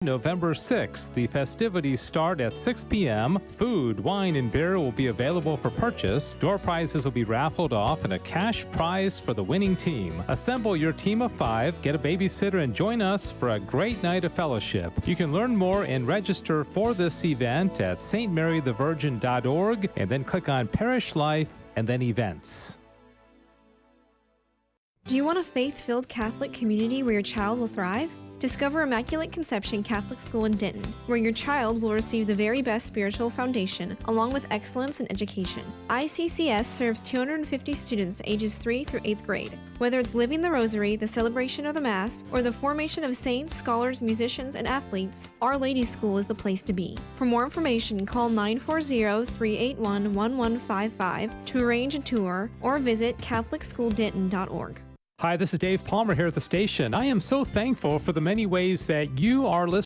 November 6th, the festivities start at 6 p.m. Food, wine, and beer will be available for purchase. Door prizes will be raffled off and a cash prize for the winning team. Assemble your team of 5, get a babysitter, and join us for a great night of fellowship. You can learn more and register for this event at stmarythevirgin.org and then click on Parish Life and then Events. Do you want a faith-filled Catholic community where your child will thrive? Discover Immaculate Conception Catholic School in Denton, where your child will receive the very best spiritual foundation, along with excellence in education. ICCS serves 250 students ages 3 through 8th grade. Whether it's living the Rosary, the celebration of the Mass, or the formation of saints, scholars, musicians, and athletes, Our Lady School is the place to be. For more information, call 940-381-1155 to arrange a tour or visit CatholicSchoolDenton.org. Hi, this is Dave Palmer here at the station. I am so thankful for the many ways that you are listening.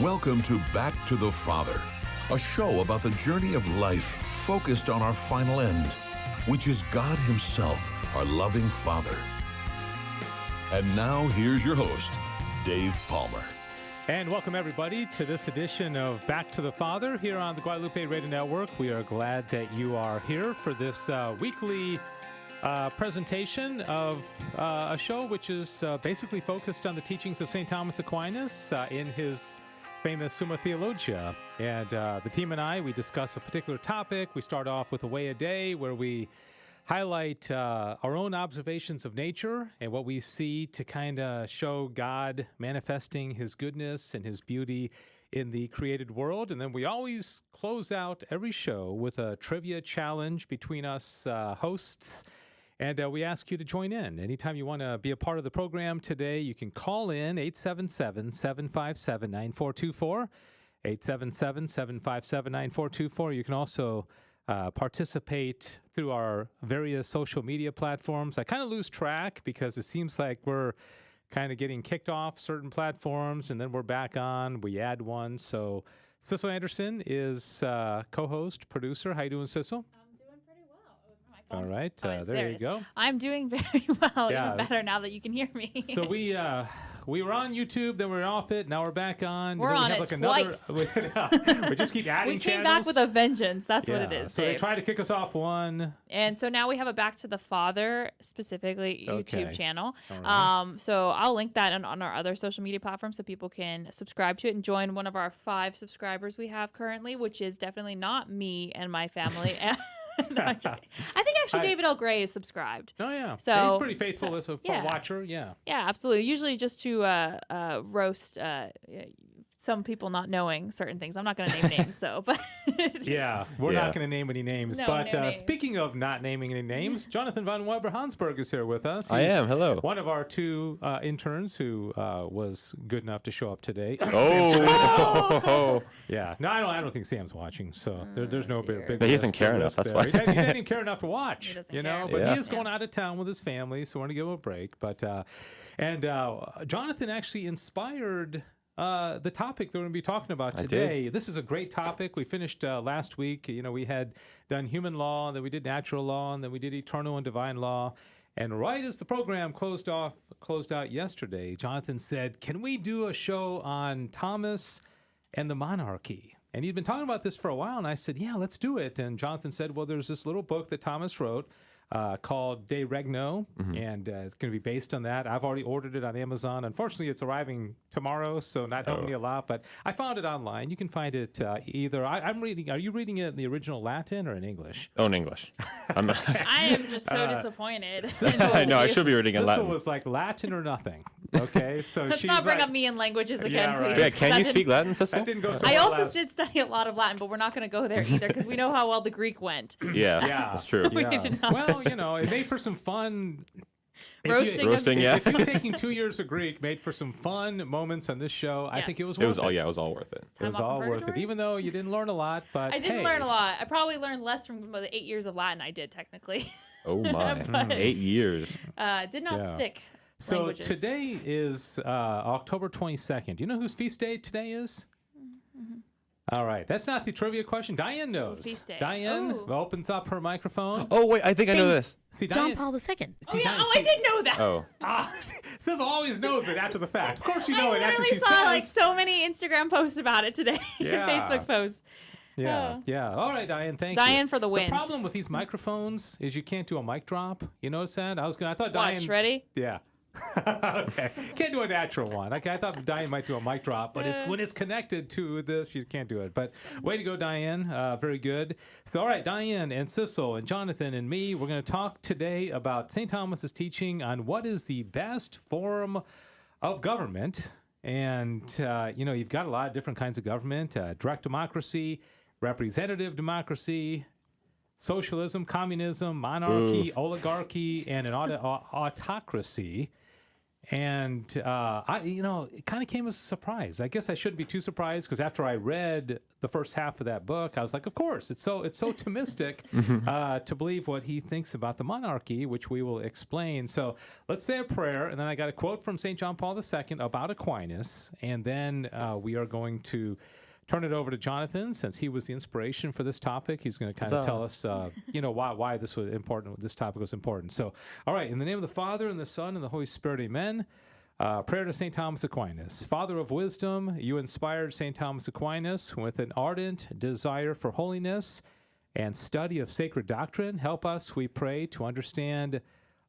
Welcome to Back to the Father, a show about the journey of life focused on our final end, which is God Himself, our loving Father. And now, here's your host, Dave Palmer. And welcome, everybody, to this edition of Back to the Father here on the Guadalupe Radio Network. We are glad that you are here for this weekly presentation of a show which is basically focused on the teachings of St. Thomas Aquinas in his famous Summa Theologia. And the team and I, we discuss a particular topic. We start off with a way a day where we highlight our own observations of nature and what we see to kind of show God manifesting His goodness and His beauty in the created world. And then we always close out every show with a trivia challenge between us hosts. And we ask you to join in. Anytime you want to be a part of the program today, you can call in 877-757-9424, 877-757-9424. You can also participate through our various social media platforms. I kind of lose track because it seems like we're kind of getting kicked off certain platforms, and then we're back on. We add one. So Sissel Anderson is co-host, producer. How you doing, Sissel? All right, there you go. I'm doing very well, Yeah. even better now that you can hear me. So we were on YouTube, then we were off it, now we're back on. We're Then we on have it twice. We just keep adding we came channels. back with a vengeance. That's what it is, So Dave. they tried to kick us off one. And so now we have a Back to the Father, specifically YouTube Okay. channel. All right. So I'll link that on our other social media platforms so people can subscribe to it and join one of our 5 subscribers we have currently, which is definitely not me and my family. No, I think actually David L. Gray is subscribed. Oh, yeah. So he's pretty faithful as a yeah. watcher, yeah. Yeah, absolutely. Usually just to roast some people not knowing certain things. I'm not going to name names, though. But Yeah, we're Yeah. not going to name any names. No, but no names. speaking of not naming any names, Jonathan von Weber-Hansberg is here with us. I He's am. Hello. one of our 2 interns who was good enough to show up today. Oh. Yeah. No, I don't think Sam's watching, so there's no big. But he doesn't list care to enough, list that's there. why. He didn't care enough to watch. He doesn't you know, care. but Yeah. he is going out of town with his family, so we're gonna give him a break. But Jonathan actually inspired the topic that we're going to be talking about I did. today. This is a great topic. We finished last week. You know, we had done human law, and then we did natural law, and then we did eternal and divine law. And right as the program closed out yesterday, Jonathan said, "Can we do a show on Thomas and the Monarchy?" And he'd been talking about this for a while, and I said, "Yeah, let's do it." And Jonathan said, "Well, there's this little book that Thomas wrote called De Regno, and it's going to be based on that. I've already ordered it on Amazon. Unfortunately, it's arriving tomorrow, so not helping me a lot, but I found it online. You can find it either. I'm reading. Are you reading it in the original Latin or in English? Oh, in English. I'm not. I am just so disappointed. I know. I should be reading in Sissel Latin. was like Latin or nothing. Okay, so Let's she's not bring like, up me in languages again, Yeah, right. please. Yeah, can That you didn't- speak Latin, Cecil? That didn't go so I well also last- did study a lot of Latin, but we're not going to go there either because we know how well the Greek went. Yeah, Yeah, that's true. We Yeah. did not. Well, you know, it made for some fun. Roasting Roasting, yeah. If you're taking 2 years of Greek, made for some fun moments on this show. I think it Yes. was It worth was it. all. Yeah, it was all worth it. It was Time off all in worth it, purgatory? even though you didn't learn a lot. But I didn't hey, learn a lot. I probably learned less from the 8 years of Latin I did, technically. Oh my, But- 8 years. Did not Yeah. stick. So languages. today is October 22nd. Do you know whose feast day today is? All right, that's not the trivia question. Diane knows. feast day. Diane Ooh. opens up her microphone. Oh wait, I think I know this. See, John Diane. Paul II. See, Oh, yeah. Diane, Oh, see- I did know that. Oh, Sizzle always knows it after the fact. Of course, you know I it after literally she saw says. like so many Instagram posts about it today. Yeah. Facebook posts. Yeah, Oh. yeah. All right, Diane. Thank you. Diane for the win. The problem with these microphones is you can't do a mic drop. You notice that? I thought Watch, Diane. ready? Yeah. Okay. Can't do a natural one. Okay, I thought Diane might do a mic drop, but it's when it's connected to this, you can't do it. But way to go, Diane. Very good. So, all right, Diane and Sissel and Jonathan and me, we're going to talk today about St. Thomas's teaching on what is the best form of government. And, you know, you've got a lot of different kinds of government, direct democracy, representative democracy, socialism, communism, monarchy, oligarchy, and an autocracy. And it kind of came as a surprise. I guess I shouldn't be too surprised because after I read the first half of that book, I was like, of course, it's so Thomistic to believe what he thinks about the monarchy, which we will explain. So let's say a prayer, and then I got a quote from St. John Paul II about Aquinas, and then we are going to turn it over to Jonathan, since he was the inspiration for this topic. He's going to kind of tell us, why this was important. This topic was important. So, all right, in the name of the Father and the Son and the Holy Spirit, amen. Prayer to St. Thomas Aquinas. Father of wisdom, you inspired St. Thomas Aquinas with an ardent desire for holiness and study of sacred doctrine. Help us, we pray, to understand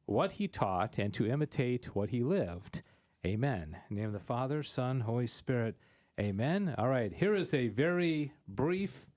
what he taught and to imitate what he lived. Amen. In the name of the Father, Son, Holy Spirit, amen. All right, here is a very brief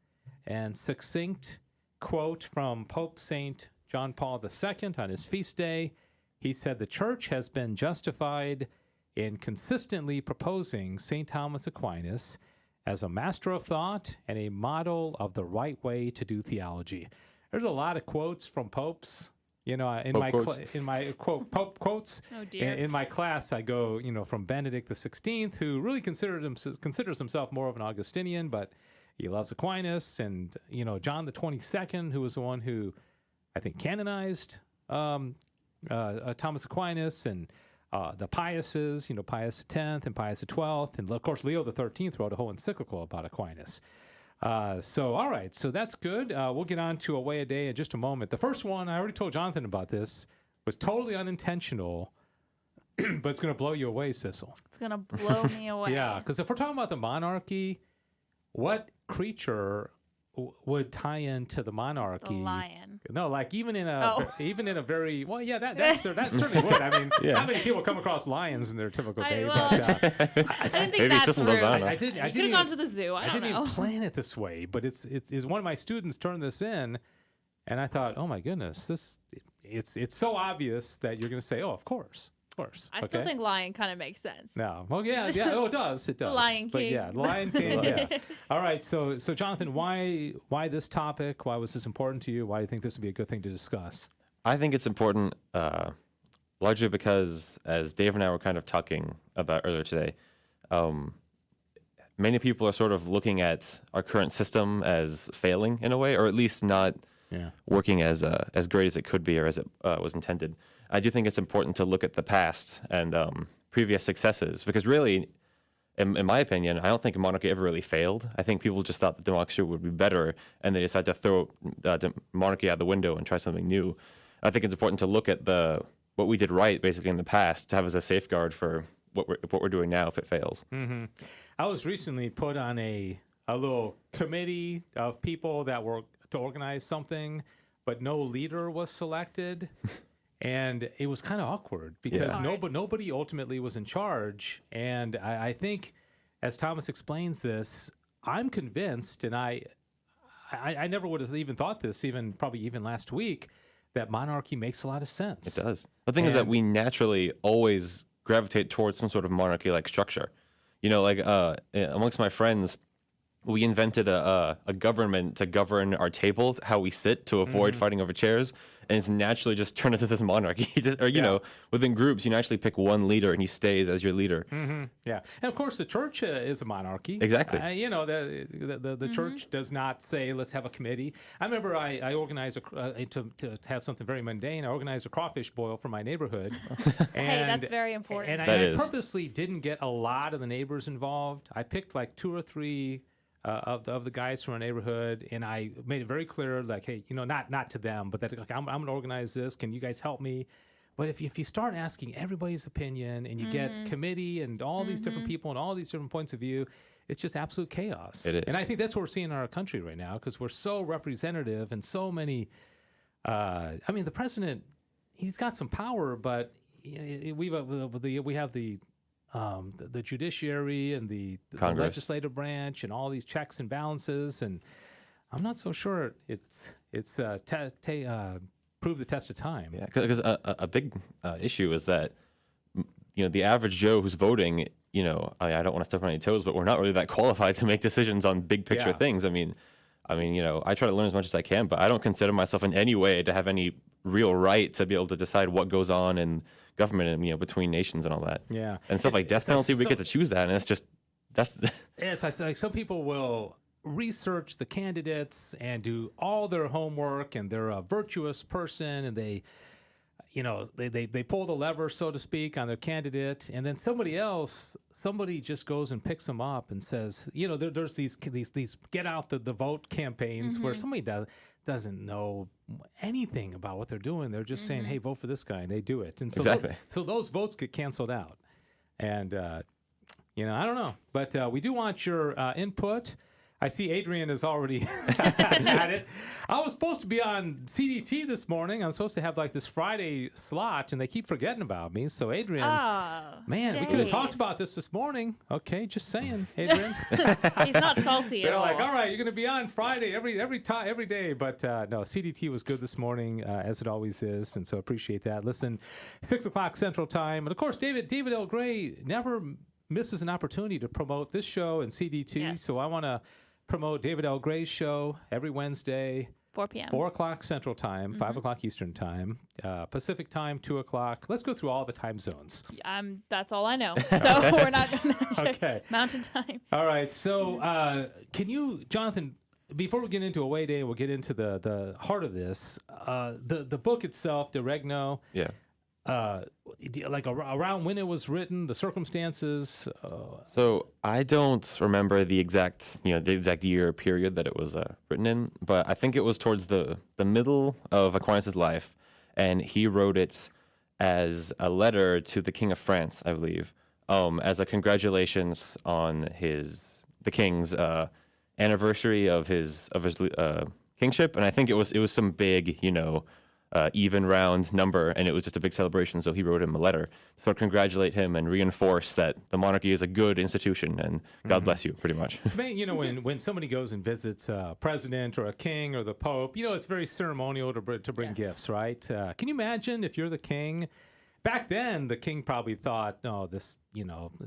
and succinct quote from Pope St. John Paul II on his feast day. He said, "The Church has been justified in consistently proposing St. Thomas Aquinas as a master of thought and a model of the right way to do theology." There's a lot of quotes from popes. In my quote Pope quotes. Oh dear. In my class, I go, from Benedict XVI, who really considers himself more of an Augustinian, but he loves Aquinas, and John the 22nd, who was the one who I think canonized Thomas Aquinas, and the Piuses, Pius X and Pius XII, and of course Leo the 13th wrote a whole encyclical about Aquinas. All right, so that's good. We'll get on to A Way a Day in just a moment. The first one, I already told Jonathan about this, was totally unintentional, but it's going to blow you away, Sissel. It's going to blow me away. Yeah, because if we're talking about the monarchy, what creature would tie into the monarchy? The lion. No, like even in a very that certainly would. I mean, how many people come across lions in their typical day? I didn't think that's rude. I didn't You could have gone to the zoo. I don't know. Even plan it this way, but it's one of my students turned this in, and I thought, oh my goodness, it's so obvious that you're going to say, oh, of course. I still think lion kind of makes sense. No. Well, yeah. Oh, it does. It does. The Lion King. But yeah, the Lion King. Yeah. All right. So Jonathan, why this topic? Why was this important to you? Why do you think this would be a good thing to discuss? I think it's important largely because, as Dave and I were kind of talking about earlier today, many people are sort of looking at our current system as failing in a way, or at least not working as great as it could be or as it was intended. I do think it's important to look at the past and previous successes, because really, in my opinion, I don't think monarchy ever really failed. I think people just thought that democracy would be better, and they decided to throw monarchy out the window and try something new. I think it's important to look at what we did right, basically, in the past, to have as a safeguard for what we're doing now if it fails. Mm-hmm. I was recently put on a little committee of people that were to organize something, but no leader was selected. And it was kind of awkward because nobody ultimately was in charge. And I think, as Thomas explains this, I'm convinced, and I never would have even thought this, probably even last week, that monarchy makes a lot of sense. It does. The thing is that we naturally always gravitate towards some sort of monarchy-like structure. Amongst my friends, we invented a government to govern our table, how we sit, to avoid fighting over chairs, and it's naturally just turned into this monarchy. Within groups, you naturally pick one leader, and he stays as your leader. Mm-hmm. Yeah, and of course, the church is a monarchy. Exactly. The church does not say, let's have a committee. I remember I organized to have something very mundane. I organized a crawfish boil for my neighborhood. Hey, that's very important. And I purposely didn't get a lot of the neighbors involved. I picked like 2 or 3 of the guys from our neighborhood, and I made it very clear, like, hey, not to them, but that I'm going to organize this. Can you guys help me? But if you start asking everybody's opinion, and you get committee and all these different people and all these different points of view, it's just absolute chaos. It is. And I think that's what we're seeing in our country right now, because we're so representative and so many. The president, he's got some power, but we have the judiciary and the legislative branch and all these checks and balances, and I'm not so sure it's proved the test of time. Yeah, because a big issue is that the average Joe who's voting, I don't want to step on any toes, but we're not really that qualified to make decisions on big picture things. I mean, I mean, I try to learn as much as I can, but I don't consider myself in any way to have any real right to be able to decide what goes on in government and, between nations and all that. Yeah. And stuff like death penalty, we get to choose that. And it's just, that's... Yes, like some people will research the candidates and do all their homework, and they're a virtuous person, and they pull the lever, so to speak, on their candidate, and then somebody just goes and picks them up and says, there's these get out the vote campaigns where somebody doesn't know anything about what they're doing. They're just saying, hey, vote for this guy, and they do it. And so Exactly. so those votes get canceled out. And, I don't know. But we do want your input. I see Adrian is already at it. I was supposed to be on CDT this morning. I'm supposed to have like this Friday slot, and they keep forgetting about me. So Adrian, man, we could have talked about this morning. Okay, just saying, Adrian. He's not salty at They're all. like, all right, you're going to be on Friday every day. But no, CDT was good this morning, as it always is, and so appreciate that. Listen, 6 o'clock Central Time. And of course, David L. Gray never misses an opportunity to promote this show and CDT. Yes. So I want to promote David L. Gray's show every Wednesday, 4 p.m. 4 o'clock Central Time, 5 o'clock Eastern Time, Pacific Time, 2 o'clock. Let's go through all the time zones. That's all I know. So we're not going to check Okay. Mountain Time. All right. So can you, Jonathan, before we get into Away Day, we'll get into the heart of this. The book itself, De Regno, Yeah. like around when it was written, the circumstances. So I don't remember the exact year period that it was written in, but I think it was towards the middle of Aquinas' life, and he wrote it as a letter to the King of France, I believe, as a congratulations on the king's anniversary of his kingship, and I think it was some big, even round number, and it was just a big celebration. So he wrote him a letter to sort of congratulate him and reinforce that the monarchy is a good institution and God bless you, pretty much. When somebody goes and visits a president or a king or the pope, it's very ceremonial to bring gifts, right? Can you imagine if you're the king? Back then, the king probably thought, "No, this,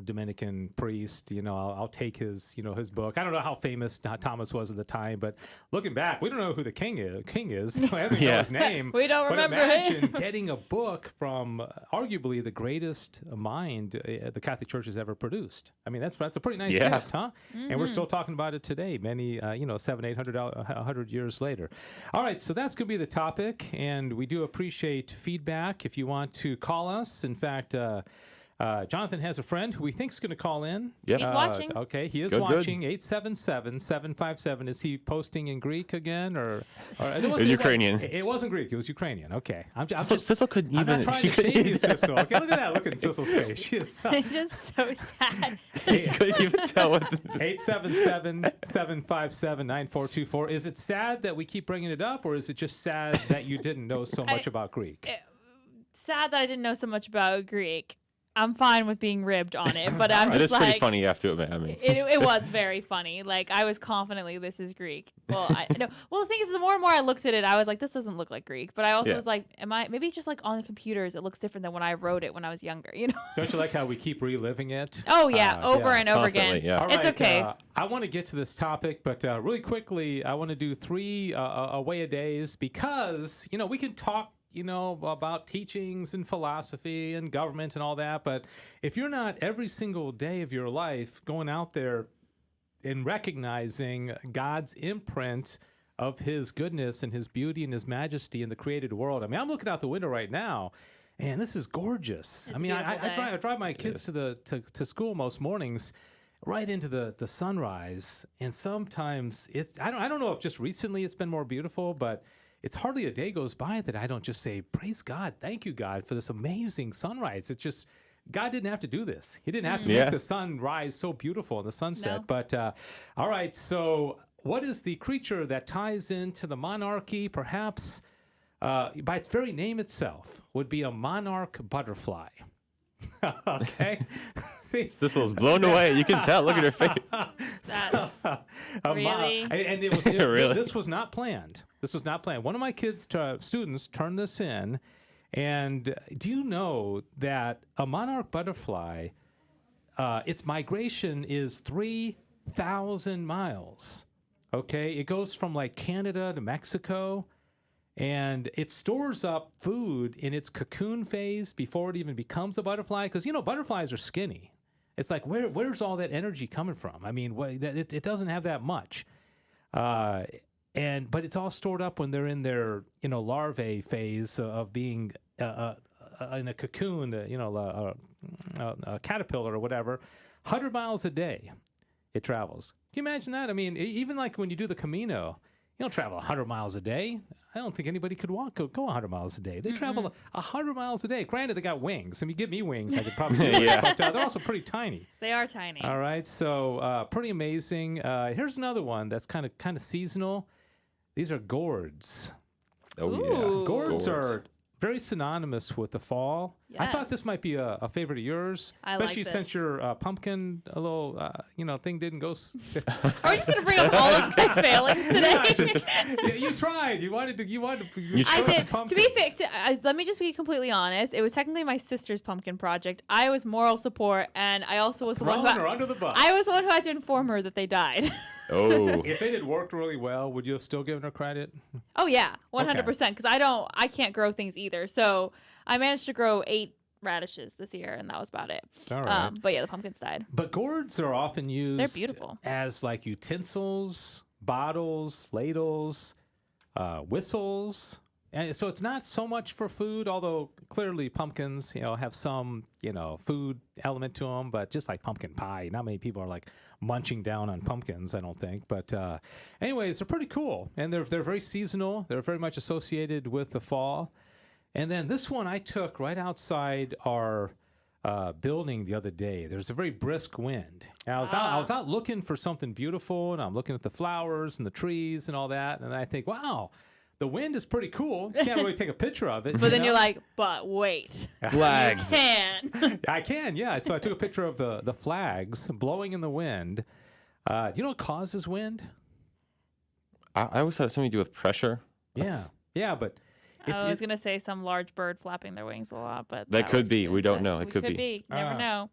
Dominican priest, I'll take his, his book." I don't know how famous Thomas was at the time, but looking back, we don't know who the king is. We haven't know his name. We don't remember him. But imagine getting a book from arguably the greatest mind the Catholic Church has ever produced. I mean, that's a pretty nice gift, huh? And we're still talking about it today, many, 700-800 years later. All right, so that's going to be the topic, and we do appreciate feedback if you want to call us. In fact, Jonathan has a friend who we think is going to call in. Yep. He's watching. Okay, he is Good. watching. 877-757. Is he posting in Greek again, or It was Ukrainian. It wasn't Greek. It was Ukrainian. Okay, Sissel couldn't even. I'm not trying to shame you, Sissel. Okay, look at that. Look at Sissel's face. She is It's just so sad. couldn't even tell what. 877-757-9424. Is it sad that we keep bringing it up, or is it just sad that you didn't know so much about Greek? Sad that I didn't know so much about Greek. I'm fine with being ribbed on it, but I'm It is just pretty like, funny, you have to admit. I mean, it was very funny. Like, I was confidently, this is Greek. Well, the thing is, the more and more I looked at it, I was like, this doesn't look like Greek. But I also was like, maybe it's just like on the computers, it looks different than when I wrote it when I was younger, Don't you like how we keep reliving it? Oh, yeah, over and over again. Constantly, yeah. All It's right, okay. I want to get to this topic, but really quickly, I want to do 3 away-a-days because, we can talk about teachings and philosophy and government and all that. But if you're not every single day of your life going out there and recognizing God's imprint of his goodness and his beauty and his majesty in the created world. I mean, I'm looking out the window right now, and this is gorgeous. It's I mean, I drive my kids to school most mornings right into the sunrise. And sometimes I don't know if just recently it's been more beautiful, but it's hardly a day goes by that I don't just say, praise God, thank you, God, for this amazing sunrise. It's just, God didn't have to do this. He didn't have to make the sun rise so beautiful in the sunset. No. But, all right, so what is the creature that ties into the monarchy? Perhaps, by its very name itself, would be a monarch butterfly. Okay. See, Sissel's blown away. You can tell. Look at her face. That's really? And it was Really? This was not planned. This was not planned. One of my kids' students turned this in, and do you know that a monarch butterfly, its migration is 3,000 miles? Okay, it goes from like Canada to Mexico, and it stores up food in its cocoon phase before it even becomes a butterfly. Because butterflies are skinny. It's like where's all that energy coming from? I mean, it doesn't have that much, but it's all stored up when they're in their larvae phase of being in a cocoon, a caterpillar or whatever. 100 miles a day it travels. Can you imagine that? I mean, even like when you do the Camino, you don't travel 100 miles a day. I don't think anybody could go 100 miles a day. They travel 100 miles a day. Granted, they got wings. I mean, give me wings, I could probably do it. But they're also pretty tiny. They are tiny. All right, so pretty amazing. Here's another one that's kind of seasonal. These are gourds. Oh, Ooh. yeah. Gourds are very synonymous with the fall. I thought Yes. this might be a favorite of yours, I like especially this. since your pumpkin thing didn't go. Are we just going to bring up all those big failings today? You tried. You wanted to. I did. Pumpkins. To be fair, let me just be completely honest. It was technically my sister's pumpkin project. I was moral support, and I also was the one Thrown who her under the bus. I was the one who had to inform her that they died. Oh. If it had worked really well, would you have still given her credit? Oh yeah, 100%. Because I can't grow things either. So I managed to grow 8 radishes this year, and that was about it. All right. But yeah, the pumpkins died. But gourds are often used. They're beautiful. As like utensils, bottles, ladles, whistles. And so it's not so much for food, although clearly pumpkins, have some, food element to them. But just like pumpkin pie, not many people are like munching down on pumpkins, I don't think. But anyways, they're pretty cool, and they're very seasonal. They're very much associated with the fall. And then this one I took right outside our building the other day. There's a very brisk wind. And I was out looking for something beautiful, and I'm looking at the flowers and the trees and all that, and I think, wow. The wind is pretty cool. You can't really take a picture of it. But then you're like, but wait. Flags. You can. I can, yeah. So I took a picture of the flags blowing in the wind. Do you know what causes wind? I always thought something to do with pressure. Yeah, but I was going to say some large bird flapping their wings a lot, but That could be. We don't know. It could be. Never know.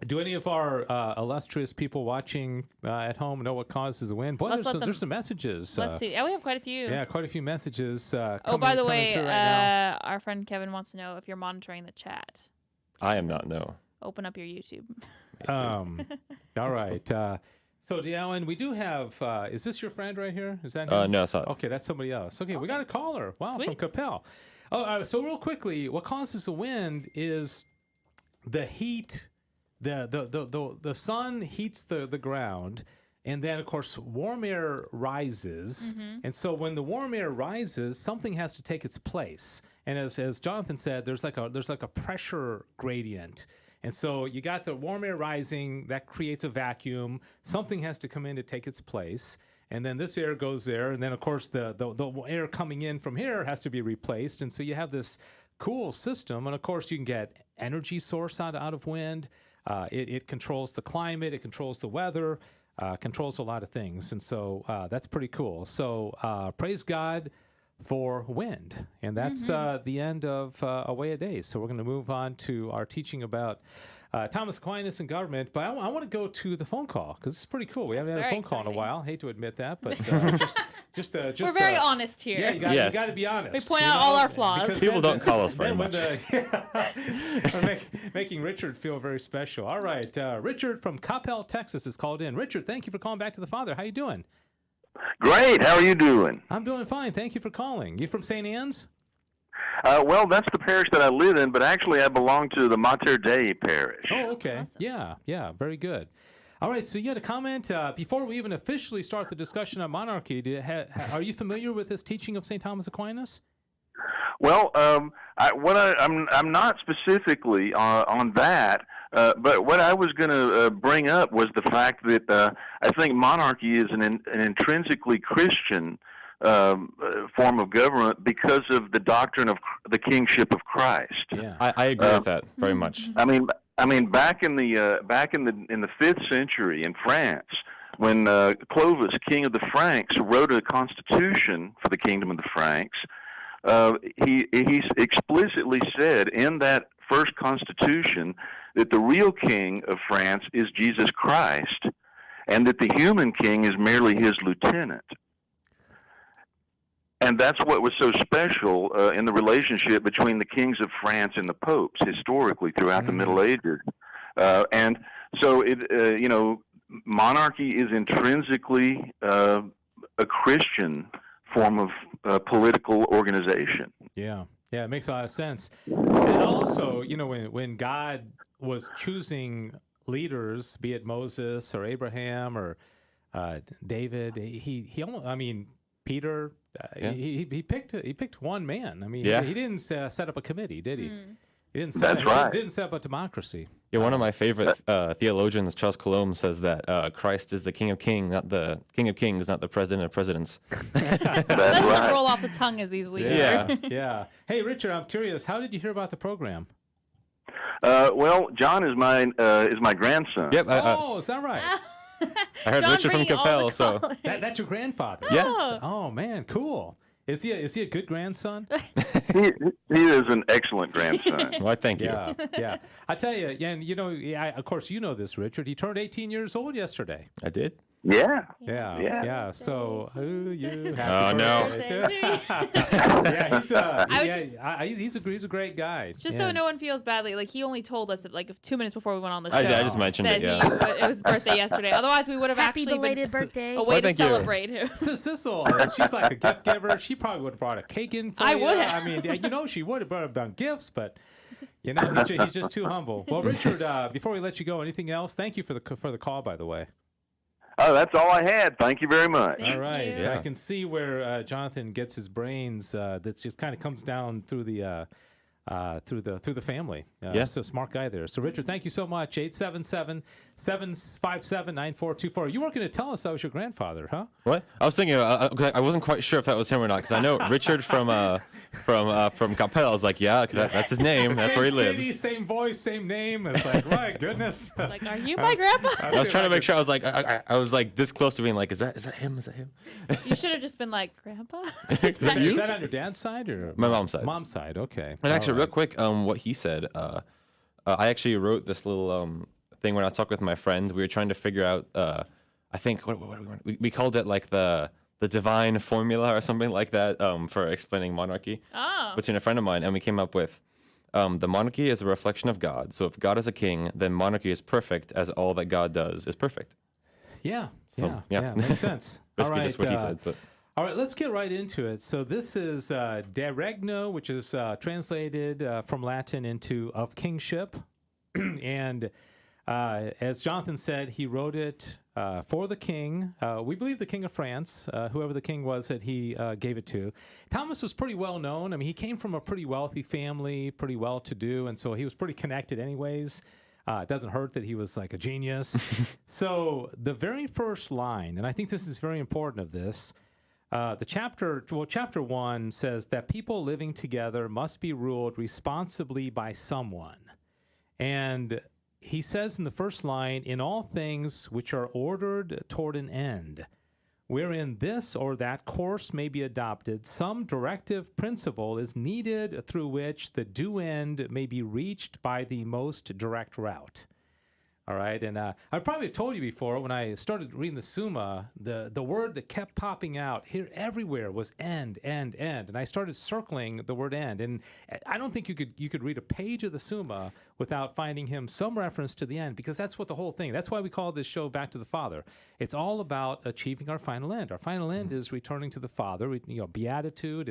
do any of our illustrious people watching at home know what causes the wind? Boy, there's some messages. Let's see. Yeah, we have quite a few. Yeah, quite a few messages. By the way, right now. our friend Kevin wants to know if you're monitoring the chat. I am not, no. Open up your YouTube. All right. So, Alan, we do have. Is this your friend right here? Is that? No, it's not. Okay, that's somebody else. Okay, we got a caller. Wow, Sweet. from Capel. Oh, so real quickly, what causes the wind is the heat. The sun heats the ground, and then of course warm air rises, and so when the warm air rises, something has to take its place. And as Jonathan said, there's like a pressure gradient. And so you got the warm air rising, that creates a vacuum. Something has to come in to take its place. And then this air goes there. And then, of course, the air coming in from here has to be replaced. And so you have this cool system. And, of course, you can get energy source out of wind. It controls the climate. It controls the weather. Controls a lot of things. And so that's pretty cool. So praise God for wind. And that's the end of A Way of Days. So we're going to move on to our teaching about Thomas Aquinas and government. But I want to go to the phone call because it's pretty cool. We haven't had a phone call in a while. Hate to admit that, but just we're very honest here. Yeah, you got to be honest. We point out all our flaws. Because people don't call us very much. We're making Richard feel very special. All right, Richard from Coppell, Texas is called in. Richard, thank you for calling back to the Father. How you doing? Great. How are you doing? I'm doing fine. Thank you for calling. You from St. Anne's? Well, that's the parish that I live in, but actually I belong to the Mater Dei parish. Oh, okay. Awesome. Yeah, very good. All right, so you had a comment before we even officially start the discussion on monarchy. Are you familiar with this teaching of St. Thomas Aquinas? Well, I'm not specifically on that, but what I was going to bring up was the fact that I think monarchy is an intrinsically Christian form of government because of the doctrine of the kingship of Christ. Yeah, I agree with that very much. I mean, back in the 5th century in France, when Clovis, king of the Franks, wrote a constitution for the kingdom of the Franks, he explicitly said in that first constitution that the real king of France is Jesus Christ, and that the human king is merely his lieutenant. And that's what was so special in the relationship between the kings of France and the popes historically throughout the Middle Ages. And so, monarchy is intrinsically a Christian form of political organization. Yeah, it makes a lot of sense. And also, when God was choosing leaders, be it Moses or Abraham or David, Peter. He picked one man. I mean, he didn't set up a committee, did he? He didn't set up a democracy. Yeah, one of my favorite theologians, Charles Colomb, says that Christ is the King of Kings, not the King of Kings, not the President of Presidents. That doesn't roll off the tongue as easily. Yeah. Hey, Richard, I'm curious. How did you hear about the program? Well, John is my grandson. Yep. Is that right? I heard John Richard from Capel, so That's your grandfather. yeah. Oh man, cool. Is he a good grandson? He is an excellent grandson. Well, thank you. Yeah. I tell you, and of course you know this, Richard. He turned 18 years old yesterday. I did. Yeah. Yeah. So, you Oh no. He's a great guy. Just so no one feels badly, like he only told us like 2 minutes before we went on the show. I just mentioned that it. Yeah. it was his birthday yesterday. Otherwise, we would have Happy actually belated been birthday. a way to thank you. celebrate him. So Sissel, she's like a gift giver. She probably would have brought a cake in for you. I would have. I mean, she would have brought gifts, but he's just too humble. Well, Richard, before we let you go, anything else? Thank you for the call, by the way. Oh, that's all I had. Thank you very much. Thank All right. you. I can see where Jonathan gets his brains. That just kind of comes down through the family. So smart guy there. So Richard, thank you so much. 877-757-9424. You weren't going to tell us that was your grandfather, huh? What? I was thinking. I wasn't quite sure if that was him or not because I know Richard from Capel. I was like, that's his name. That's where he lives. City, same voice, same name. It's like, my goodness. Like, are you my grandpa? I was trying to make sure. I was like, I was like this close to being like, is that him? Is that him? You should have just been like, Grandpa. Is that on your dad's side or My mom's side. Mom's side. Okay. And actually, real quick, what he said, I actually wrote this little thing when I talked with my friend. We were trying to figure out, I think, we called it like the divine formula or something like that for explaining monarchy between a friend of mine. And we came up with the monarchy is a reflection of God. So if God is a king, then monarchy is perfect as all that God does is perfect. Yeah. Yeah. Makes sense. Basically All right, just what he said. But. All right, let's get right into it. So this is de regno, which is translated from Latin into of kingship. And as Jonathan said, he wrote it for the king. We believe the king of France, whoever the king was that he gave it to. Thomas was pretty well known. I mean, he came from a pretty wealthy family, pretty well-to-do, and so he was pretty connected anyways. It doesn't hurt that he was like a genius. So the very first line, and I think this is very important of this, chapter 1 says that people living together must be ruled responsibly by someone. And he says in the first line, in all things which are ordered toward an end, wherein this or that course may be adopted, some directive principle is needed through which the due end may be reached by the most direct route. All right, and I probably have told you before, when I started reading the Summa, the word that kept popping out here everywhere was end, and I started circling the word end, and I don't think you could read a page of the Summa without finding him some reference to the end, because that's what the whole thing. That's why we call this show Back to the Father. It's all about achieving our final end. Our final end is returning to the Father. Beatitude.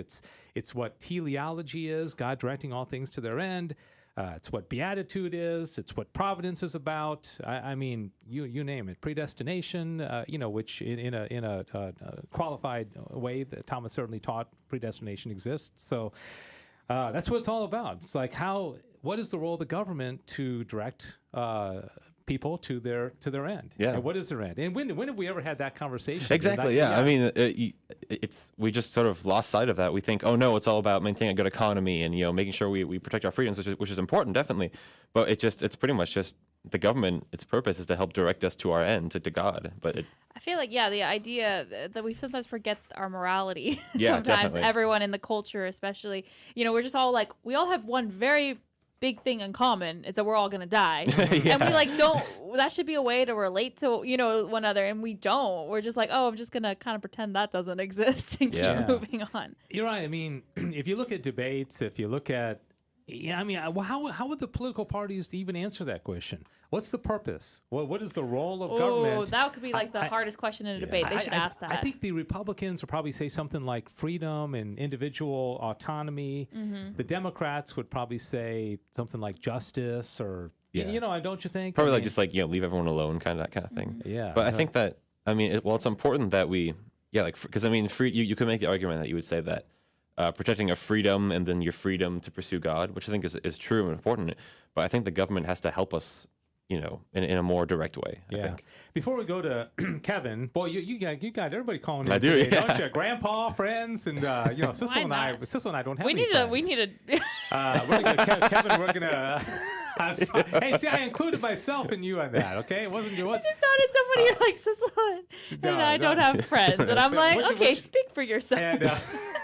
It's what teleology is, God directing all things to their end. It's what beatitude is. It's what providence is about. I mean, you name it. Predestination, which in a qualified way that Thomas certainly taught predestination exists. So that's what it's all about. It's like what is the role of the government to direct people to their end? Yeah. And what is their end? And when have we ever had that conversation? Exactly. I mean, we just sort of lost sight of that. We think, oh no, it's all about maintaining a good economy and making sure we protect our freedoms, which is important, definitely. But it's pretty much just the government. Its purpose is to help direct us to our end, to God. But I feel like the idea that we sometimes forget our morality. Yeah, sometimes definitely. everyone in the culture, especially, we're just all like we all have one very big thing in common is that we're all gonna die, and we like don't. That should be a way to relate to one another, and we don't. We're just like, oh, I'm just gonna kind of pretend that doesn't exist and keep moving on. You're right. I mean, if you look at debates, if you look at, I mean, how would the political parties even answer that question? What's the purpose? What is the role of government? Oh, that could be like the hardest question in a debate. They should ask that. I think the Republicans would probably say something like freedom and individual autonomy. The Democrats would probably say something like justice or, don't you think? Probably leave everyone alone, kind of thing. Yeah. But I think that, I mean, it's important that we, because I mean, you could make the argument that you would say that protecting a freedom and then your freedom to pursue God, which I think is true and important. But I think the government has to help us, in a more direct way. I think. Before we go to Kevin, boy, you got everybody calling in. I do, today, don't you? Grandpa, friends, and Sissel and I don't have any friends. We need a. We're gonna go, Kevin. We're gonna. I'm sorry. Hey, see, I included myself and you on that. Okay, it wasn't you. It just sounded somebody like Sissel and I don't have friends, and I'm like, speak for yourself. And,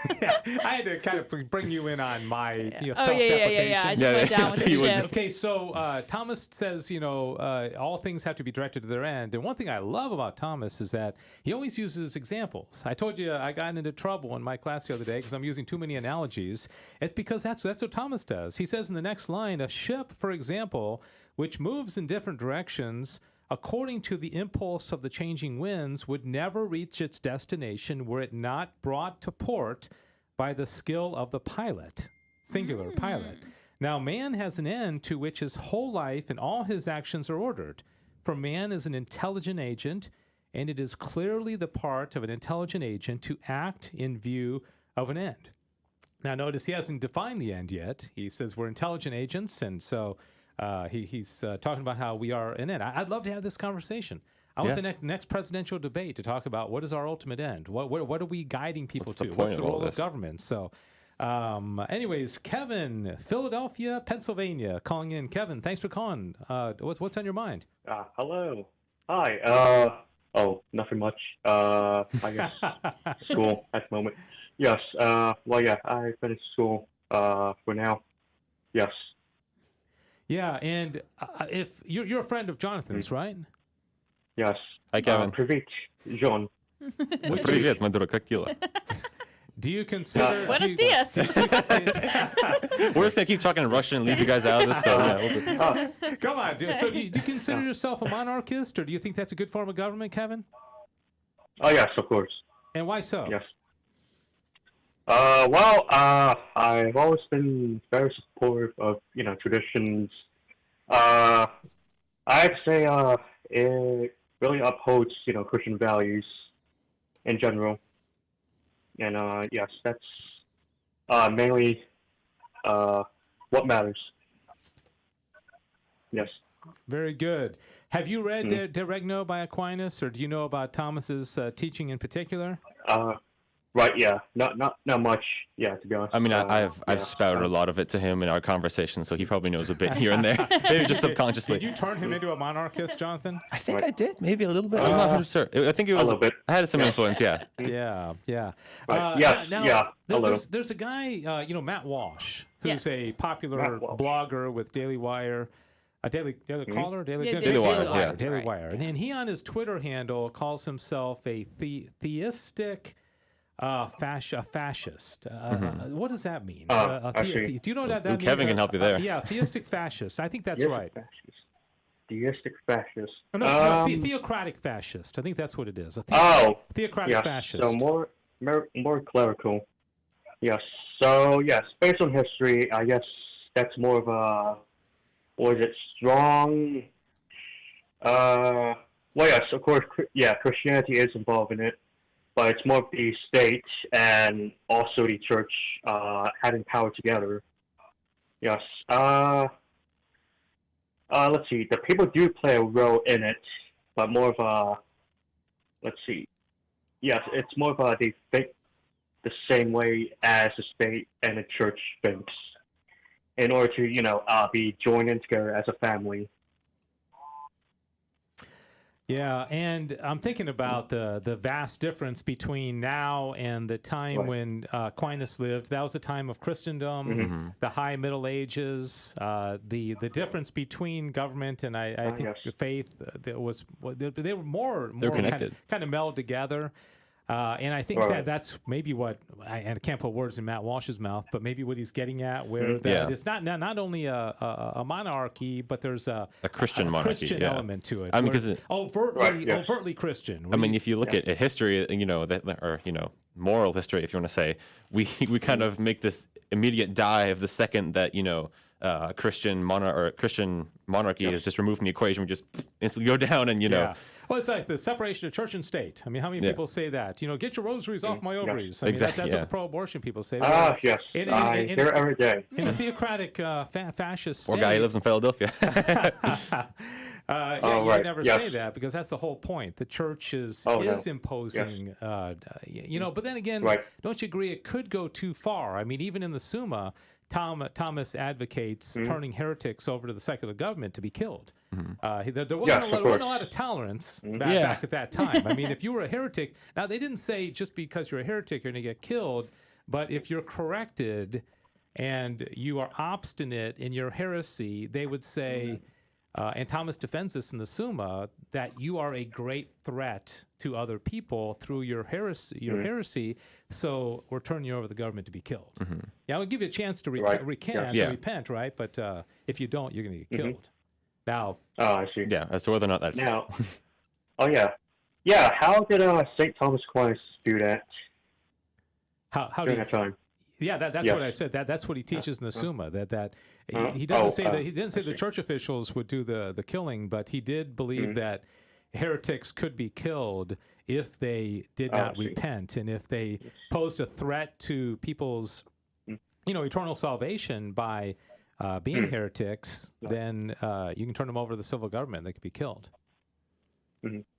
I had to kind of bring you in on my self-deprecation. I just went down with the ship. Okay, so Thomas says, all things have to be directed to their end. And one thing I love about Thomas is that he always uses examples. I told you I got into trouble in my class the other day because I'm using too many analogies. It's because that's what Thomas does. He says in the next line, a ship, for example, which moves in different directions according to the impulse of the changing winds, would never reach its destination were it not brought to port by the skill of the pilot, singular pilot. Now, man has an end to which his whole life and all his actions are ordered. For man is an intelligent agent, and it is clearly the part of an intelligent agent to act in view of an end. Now, notice he hasn't defined the end yet. He says we're intelligent agents, and so he's talking about how we are an end. I'd love to have this conversation. I want the next presidential debate to talk about what is our ultimate end. What are we guiding people to? What's the role of government? So, anyways, Kevin, Philadelphia, Pennsylvania, calling in. Kevin, thanks for calling. What's on your mind? Hello. Hi. Nothing much. I guess school at the moment. Yes. I finished school for now. Yes. Yeah, and if you're a friend of Jonathan's, right? Yes. Hi, Kevin. Привет, John. Привет, мой друг, как дела? Do you consider... Buenos dias. We're just going to keep talking in Russian and leave you guys out of this. So, Come on, dude. So do you consider yourself a monarchist, or do you think that's a good form of government, Kevin? Oh, yes, of course. And why so? Yes. I've always been very supportive of, traditions. I'd say it really upholds, Christian values in general. And yes, that's mainly what matters. Yes. Very good. Have you read De Regno by Aquinas, or do you know about Thomas's teaching in particular? Right, yeah. Not much, yeah, to be honest. I mean, I've spouted a lot of it to him in our conversation, so he probably knows a bit here and there, maybe just subconsciously. Did you turn him into a monarchist, Jonathan? I think I did, maybe a little bit. I'm not 100%. I think it was a little bit. I had some influence, yeah. Yeah. There's a guy, Matt Walsh, who's a popular blogger with Daily Wire. Daily Caller? Daily Wire. Daily Wire. And he, on his Twitter handle, calls himself a theistic... fascist. What does that mean? Do you know what that means? Kevin can help you there. Yeah, theistic fascist. I think that's right. Theistic fascist. No, theocratic fascist. I think that's what it is. Theocratic fascist. So more clerical. Yes. So yes, based on history, I guess that's more of a, or is it strong? Well, yes, of course. Yeah, Christianity is involved in it. But it's more of the state and also the church having power together. Yes. Let's see. The people do play a role in it, but more of a. Let's see. Yes, it's more of a they think the same way as the state and the church thinks, in order to be joined in together as a family. Yeah, and I'm thinking about the vast difference between now and the time when Aquinas lived. That was the time of Christendom, the High Middle Ages. The difference between government and I think faith they were more connected, kind of melded together. And I think that's maybe what and I can't put words in Matt Walsh's mouth, but maybe what he's getting at, where it's not only a monarchy, but there's a Christian monarchy, Christian element to it. I mean, because overtly Christian. I mean, if you look at history, moral history, if you want to say, we kind of make this immediate dive the second that Christian monarchy is just removed from the equation. We just instantly go down, and Well, it's like the separation of church and state. I mean, how many people say that? Get your rosaries off my ovaries. I mean, exactly. That's what the pro-abortion people say. Yes. I hear it every day. In a theocratic fascist state. Or guy who lives in Philadelphia. You never say that because that's the whole point. The church is imposing, but then again, don't you agree it could go too far? I mean, even in the Summa, Thomas advocates turning heretics over to the secular government to be killed. There wasn't a lot of tolerance back at that time. I mean, if you were a heretic, now they didn't say just because you're a heretic you're going to get killed, but if you're corrected and you are obstinate in your heresy, they would say, and Thomas defends this in the Summa, that you are a great threat to other people through your heresy, so we're turning you over to the government to be killed. Yeah, I'll give you a chance to repent, right? But if you don't, you're going to get killed. Now, I see. Yeah, as to whether or not that's... Now, how did St. Thomas Aquinas do that? How during that time? Yeah, that's what I said. That's what he teaches in the Summa. He doesn't say that. He didn't say the church officials would do the killing, but he did believe that heretics could be killed if they did not repent, and if they posed a threat to people's, eternal salvation by being heretics, then you can turn them over to the civil government. They could be killed.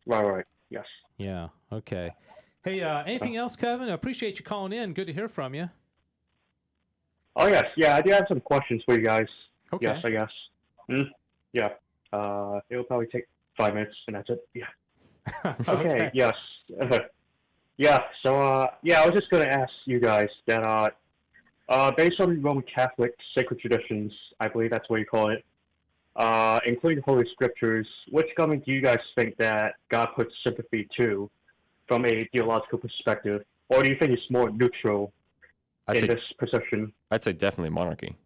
Right. Yes. Yeah. Okay. Hey, anything else, Kevin? I appreciate you calling in. Good to hear from you. Oh, yes. Yeah, I do have some questions for you guys. Okay. Yes, I guess. Yeah. It'll probably take 5 minutes, and that's it. Yeah. Okay, yes. So, I was just going to ask you guys that, based on Roman Catholic sacred traditions, I believe that's what you call it, including Holy Scriptures, which government do you guys think that God puts sympathy to from a theological perspective? Or do you think it's more neutral in this perception? I'd say definitely monarchy.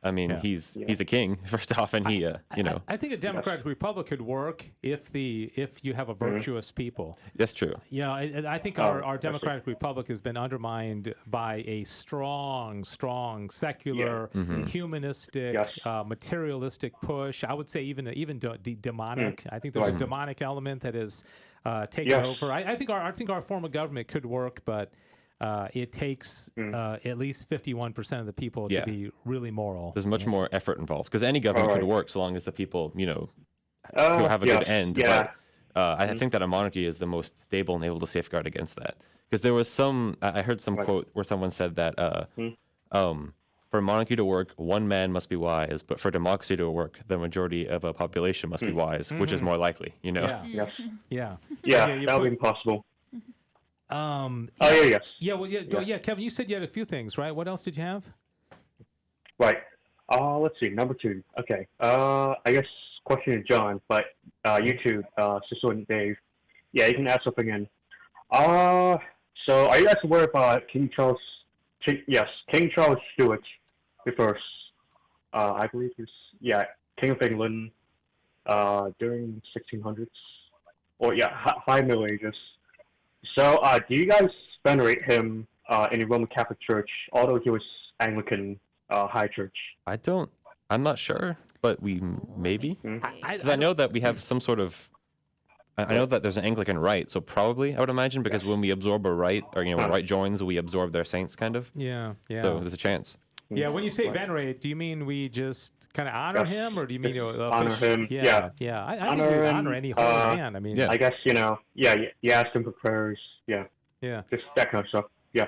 I mean, he's a king first off, and I think a democratic republic could work if you have a virtuous people. That's true. Yeah, I think our democratic republic has been undermined by a strong secular, humanistic, materialistic push. I would say even demonic. I think there's a demonic element that is taken over. I think our form of government could work, but it takes at least 51% of the people to be really moral. There's much more effort involved because any government could work so long as the people, who have a good end. Yeah. But I think that a monarchy is the most stable and able to safeguard against that. Because there was I heard some quote where someone said that for a monarchy to work, one man must be wise, but for democracy to work, the majority of a population must be wise, which is more likely. Yeah. Yeah, that would be possible. Yes. Yeah, Kevin, you said you had a few things, right? What else did you have? Right. Let's see. Number 2. Okay. I guess question to John, but you two, Cecil and Dave. Yeah, you can ask something in. So are you guys aware about King Charles Stuart the First? I believe he's King of England during 1600s, or High Middle Ages. So, do you guys venerate him in the Roman Catholic Church, although he was Anglican High Church? I'm not sure, but we maybe. Because I know that we have some sort of. I know that there's an Anglican rite, so probably I would imagine because when we absorb a rite, or when a rite joins, we absorb their saints, kind of. Yeah. So there's a chance. Yeah, when you say venerate, do you mean we just kind of honor him, or do you mean honor him? Yeah. I think we honor any holy man. I mean, I guess you ask him for prayers. Yeah. Just that kind of stuff. Yeah.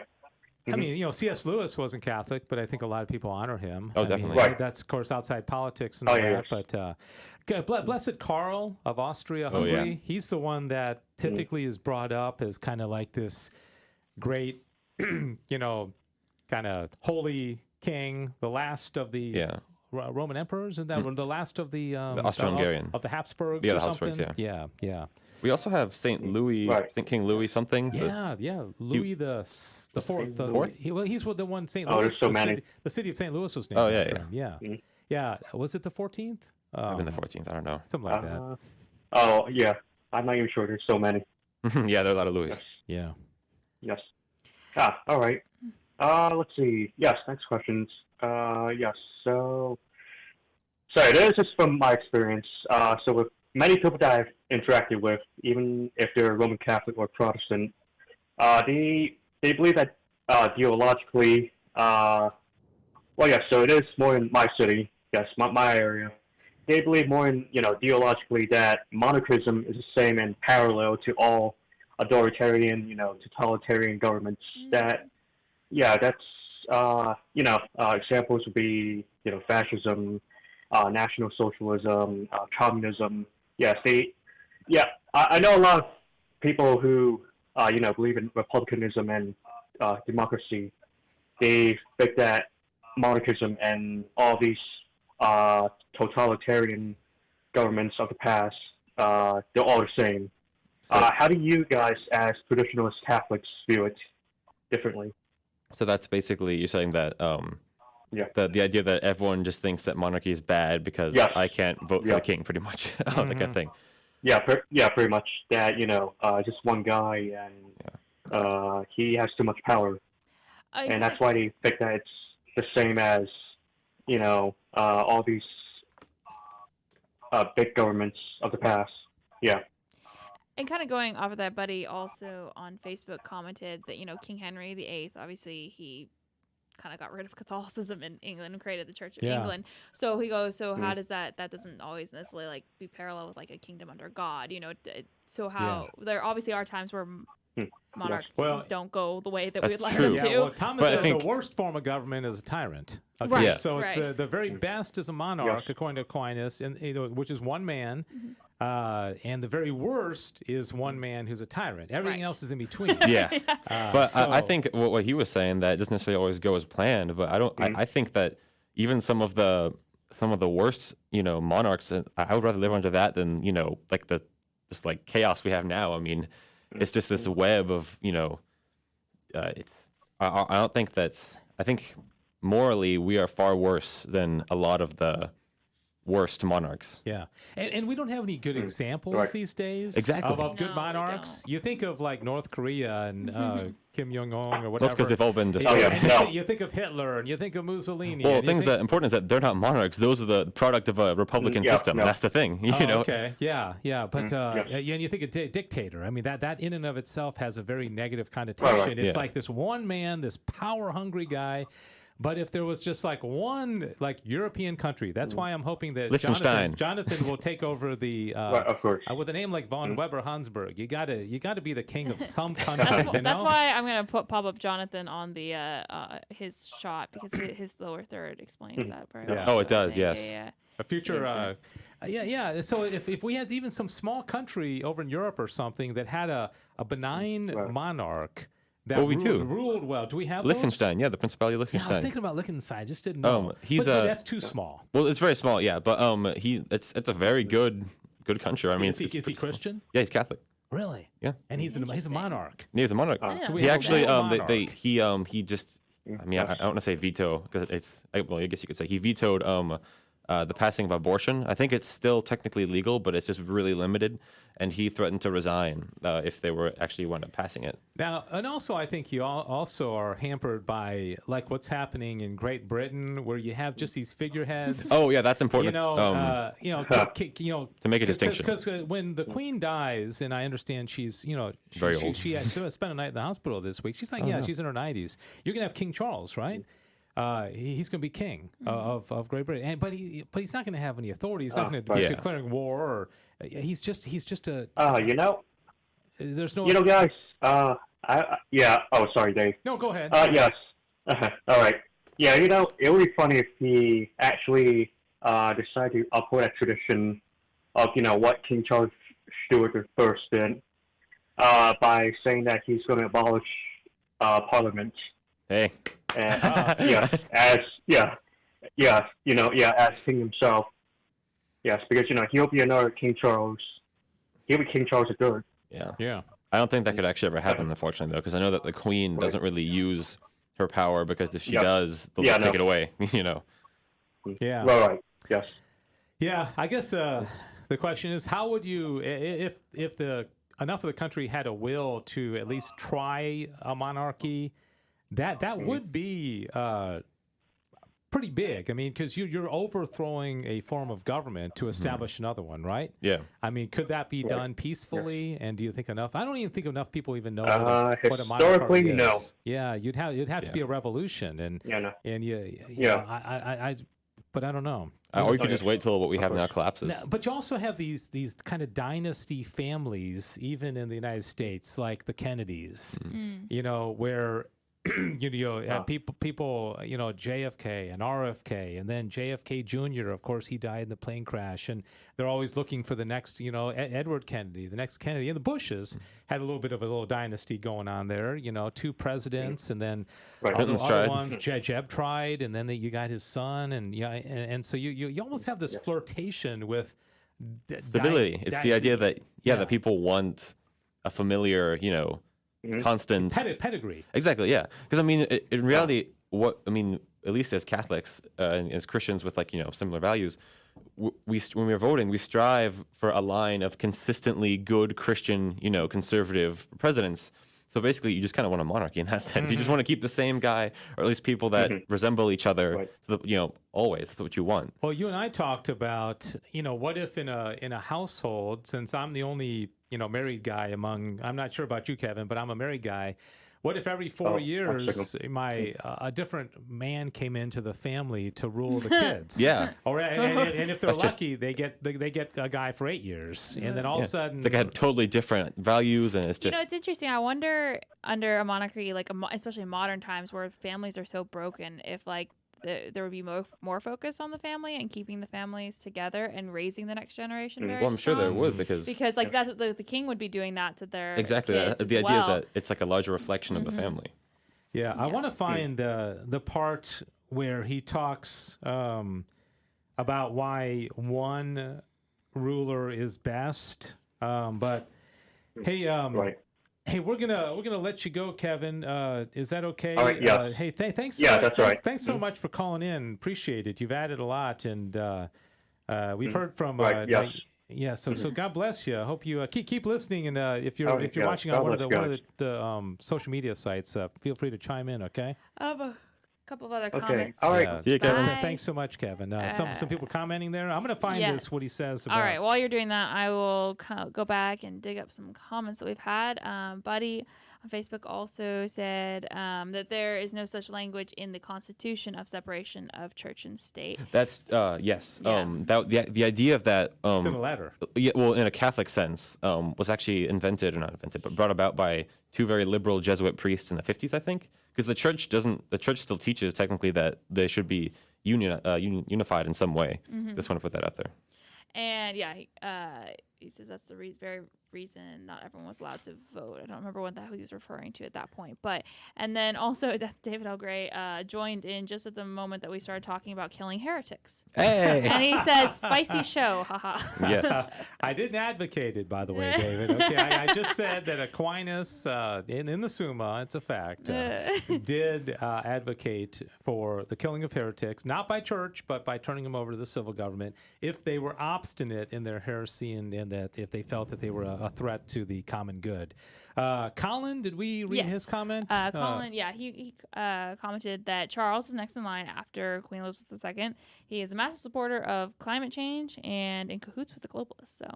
I mean, C.S. Lewis wasn't Catholic, but I think a lot of people honor him. Oh, I mean, definitely. Right. That's, of course, outside politics and all yes. that. But Blessed Karl of Austria, Oh, yeah. Hungary, he's the one that typically is brought up as kind of like this great, kind of holy king, the last of the Roman emperors, and that were the last of the Austro-Hungarian. of the Habsburgs. Yeah, or the Habsburgs, something. Yeah. We also have Saint Louis, Saint King Louis something. Yeah. Louis the fourth. fourth? He's the one St. Louis. Oh, there's so many. The city of St. Louis was named Oh, yeah, after him. Yeah. Yeah. Was it the 14th? Maybe the 14th. I don't know. Something like that. Oh, yeah. I'm not even sure. There's so many. Yeah, there are a lot of Louis. Yes. Yeah. Yes. All right. Let's see. Yes, next questions. Yes. So it is just from my experience. So with many people that I've interacted with, even if they're Roman Catholic or Protestant, they believe that theologically, so it is more in my city, yes, my area. They believe more in, theologically that monarchism is the same and parallel to all authoritarian, totalitarian governments. That, that's, examples would be, fascism, National Socialism, communism. Yes, I know a lot of people who, believe in republicanism and democracy. They think that monarchism and all these totalitarian governments of the past, they're all the same. How do you guys, as traditionalist Catholics, view it differently? So that's basically, you're saying that the idea that everyone just thinks that monarchy is bad because I can't vote for the king, pretty much, that kind of thing. Yeah, pretty much. That, just one guy, and he has too much power. And that's why they think that it's the same as, all these big governments of the past. Yeah. And kind of going off of that, Buddy also on Facebook commented that, King Henry VIII, obviously he kind of got rid of Catholicism in England and created the Church of England. So he goes, how does that doesn't always necessarily like be parallel with like a kingdom under God, so how there obviously are times where monarchies don't go the way that we'd like them to. Well, Thomas said the worst form of government is a tyrant. Okay? Right. So it's the very best is a monarch, according to Aquinas, which is one man, and the very worst is one man who's a tyrant. Everything else is in between. But I think what he was saying, that doesn't necessarily always go as planned. But I don't. I think that even some of the worst, monarchs, I would rather live under that than like the just chaos we have now. I mean, it's just this web of it's. I don't think that's. I think morally we are far worse than a lot of the worst monarchs. Yeah, and we don't have any good examples these days of good monarchs. You think of like North Korea and Kim Jong-un or whatever. That's because they've all been destroyed. You think of Hitler and you think of Mussolini. Well, things that important is that they're not monarchs. Those are the product of a republican system. That's the thing. Okay. Yeah. But and you think of dictator. I mean, that in and of itself has a very negative connotation. It's like this one man, this power-hungry guy. But if there was just like one European country, that's why I'm hoping that Jonathan will take over the of course. With a name like von Weber-Hansberg. You gotta be the king of some country. That's why I'm gonna pop up Jonathan on the his shot, because his lower third explains that very well. Oh, it does. Yes. Yeah. A future. So if we had even some small country over in Europe or something that had a benign monarch. That ruled well. Do we have Liechtenstein? Those? Yeah, the Principality of Liechtenstein. I was thinking about Liechtenstein. I just didn't know. But that's too small. Well, it's very small. Yeah, but it's a very good country. I mean, is he Christian? Yeah, he's Catholic. Really? Yeah. And he's a monarch. Yeah, he's a monarch. So he actually he just. I mean, I don't want to say veto because I guess you could say he vetoed the passing of abortion. I think it's still technically legal, but it's just really limited. And he threatened to resign if they were actually wound up passing it. Now, and also, I think you also are hampered by like what's happening in Great Britain, where you have just these figureheads. Oh yeah, that's important. To make a distinction. Because when the Queen dies, and I understand she's very old. She spent a night in the hospital this week. She's like, she's in her 90s. You're gonna have King Charles, right? He's going to be king of Great Britain, but he's not going to have any authority. He's not going to be declaring war. Or he's just a. There's no. Guys. Yeah. Oh, sorry, Dave. No, go ahead. Yes. All right. Yeah, it would be funny if he actually decided to uphold that tradition of, what King Charles Stuart I did by saying that he's going to abolish Parliament. Hey. And, as king himself. Yes, because he'll be another King Charles. He'll be King Charles III. Yeah. I don't think that could actually ever happen, unfortunately, though, because I know that the Queen doesn't really use her power, because if she does, they'll just take it away. Yeah. Right. Yes. Yeah. I guess the question is, how would you, if enough of the country had a will to at least try a monarchy, that would be pretty big. I mean, because you're overthrowing a form of government to establish another one, right? Yeah. I mean, could that be done peacefully? Yeah. And do you think enough? I don't even think enough people even know what a monarchy is. No. Yeah, you'd have to be a revolution, and but I don't know. Or you could just wait till what we have now collapses. No, but you also have these kind of dynasty families, even in the United States, like the Kennedys. Where people, JFK and RFK, and then JFK Jr., of course, he died in the plane crash, and they're always looking for the next, Edward Kennedy, the next Kennedy. And the Bushes had a little dynasty going on there, 2 presidents, and then other ones, Jeb tried, and then you got his son, and so you almost have this flirtation with stability. It's the idea that, that people want a familiar, constant pedigree. Exactly, yeah. Because I mean, in reality, at least as Catholics and as Christians with similar values, when we're voting, we strive for a line of consistently good Christian, conservative presidents. So basically, you just kind of want a monarchy in that sense. You just want to keep the same guy, or at least people that resemble each other. Right. Always. That's what you want. Well, you and I talked about, what if in a household, since I'm the only married guy I'm not sure about you, Kevin, but I'm a married guy. What if every 4 years a different man came into the family to rule the kids? Yeah. And if they're lucky, they get a guy for 8 years, and then all of a sudden they had totally different values, and it's just it's interesting. I wonder under a monarchy, especially in modern times where families are so broken, if there would be more focus on the family and keeping the families together and raising the next generation. Well, I'm sure there would, because that's what the king would be doing that to their kids the idea is that it's like a larger reflection of the family. Yeah, I want to find the part where he talks about why one ruler is best. But hey, right. Hey, we're gonna let you go, Kevin. Is that okay? All right, yeah. Hey, thanks. That's right. Thanks so much for calling in. Appreciate it. You've added a lot, and we've heard from. Yes. Yeah. So God bless you. I hope you keep listening, and if you're watching on one of the social media sites, feel free to chime in. Okay. I have a couple of other comments. All right. See you, Kevin. Thanks so much, Kevin. Some people commenting there. I'm gonna find what he says about. All right. While you're doing that, I will go back and dig up some comments that we've had. Buddy on Facebook also said that there is no such language in the Constitution of separation of church and state. That's yes. Yeah. The idea of that. It's in a letter. Yeah. Well, in a Catholic sense, was actually but brought about by 2 very liberal Jesuit priests in the 50s, I think. Because the church still teaches technically that they should be unified in some way. Just want to put that out there. And he says that's the very reason not everyone was allowed to vote. I don't remember what he was referring to at that point. And then also David L. Gray joined in just at the moment that we started talking about killing heretics. Hey! And he says, spicy show, haha. Yes. I didn't advocate it, by the way, David. Okay, I just said that Aquinas, in the Summa, it's a fact, did advocate for the killing of heretics, not by church, but by turning them over to the civil government if they were obstinate in their heresy and that if they felt that they were a threat to the common good. Colin, did we read his comment? Colin, he commented that Charles is next in line after Queen Elizabeth II. He is a massive supporter of climate change and in cahoots with the globalists. So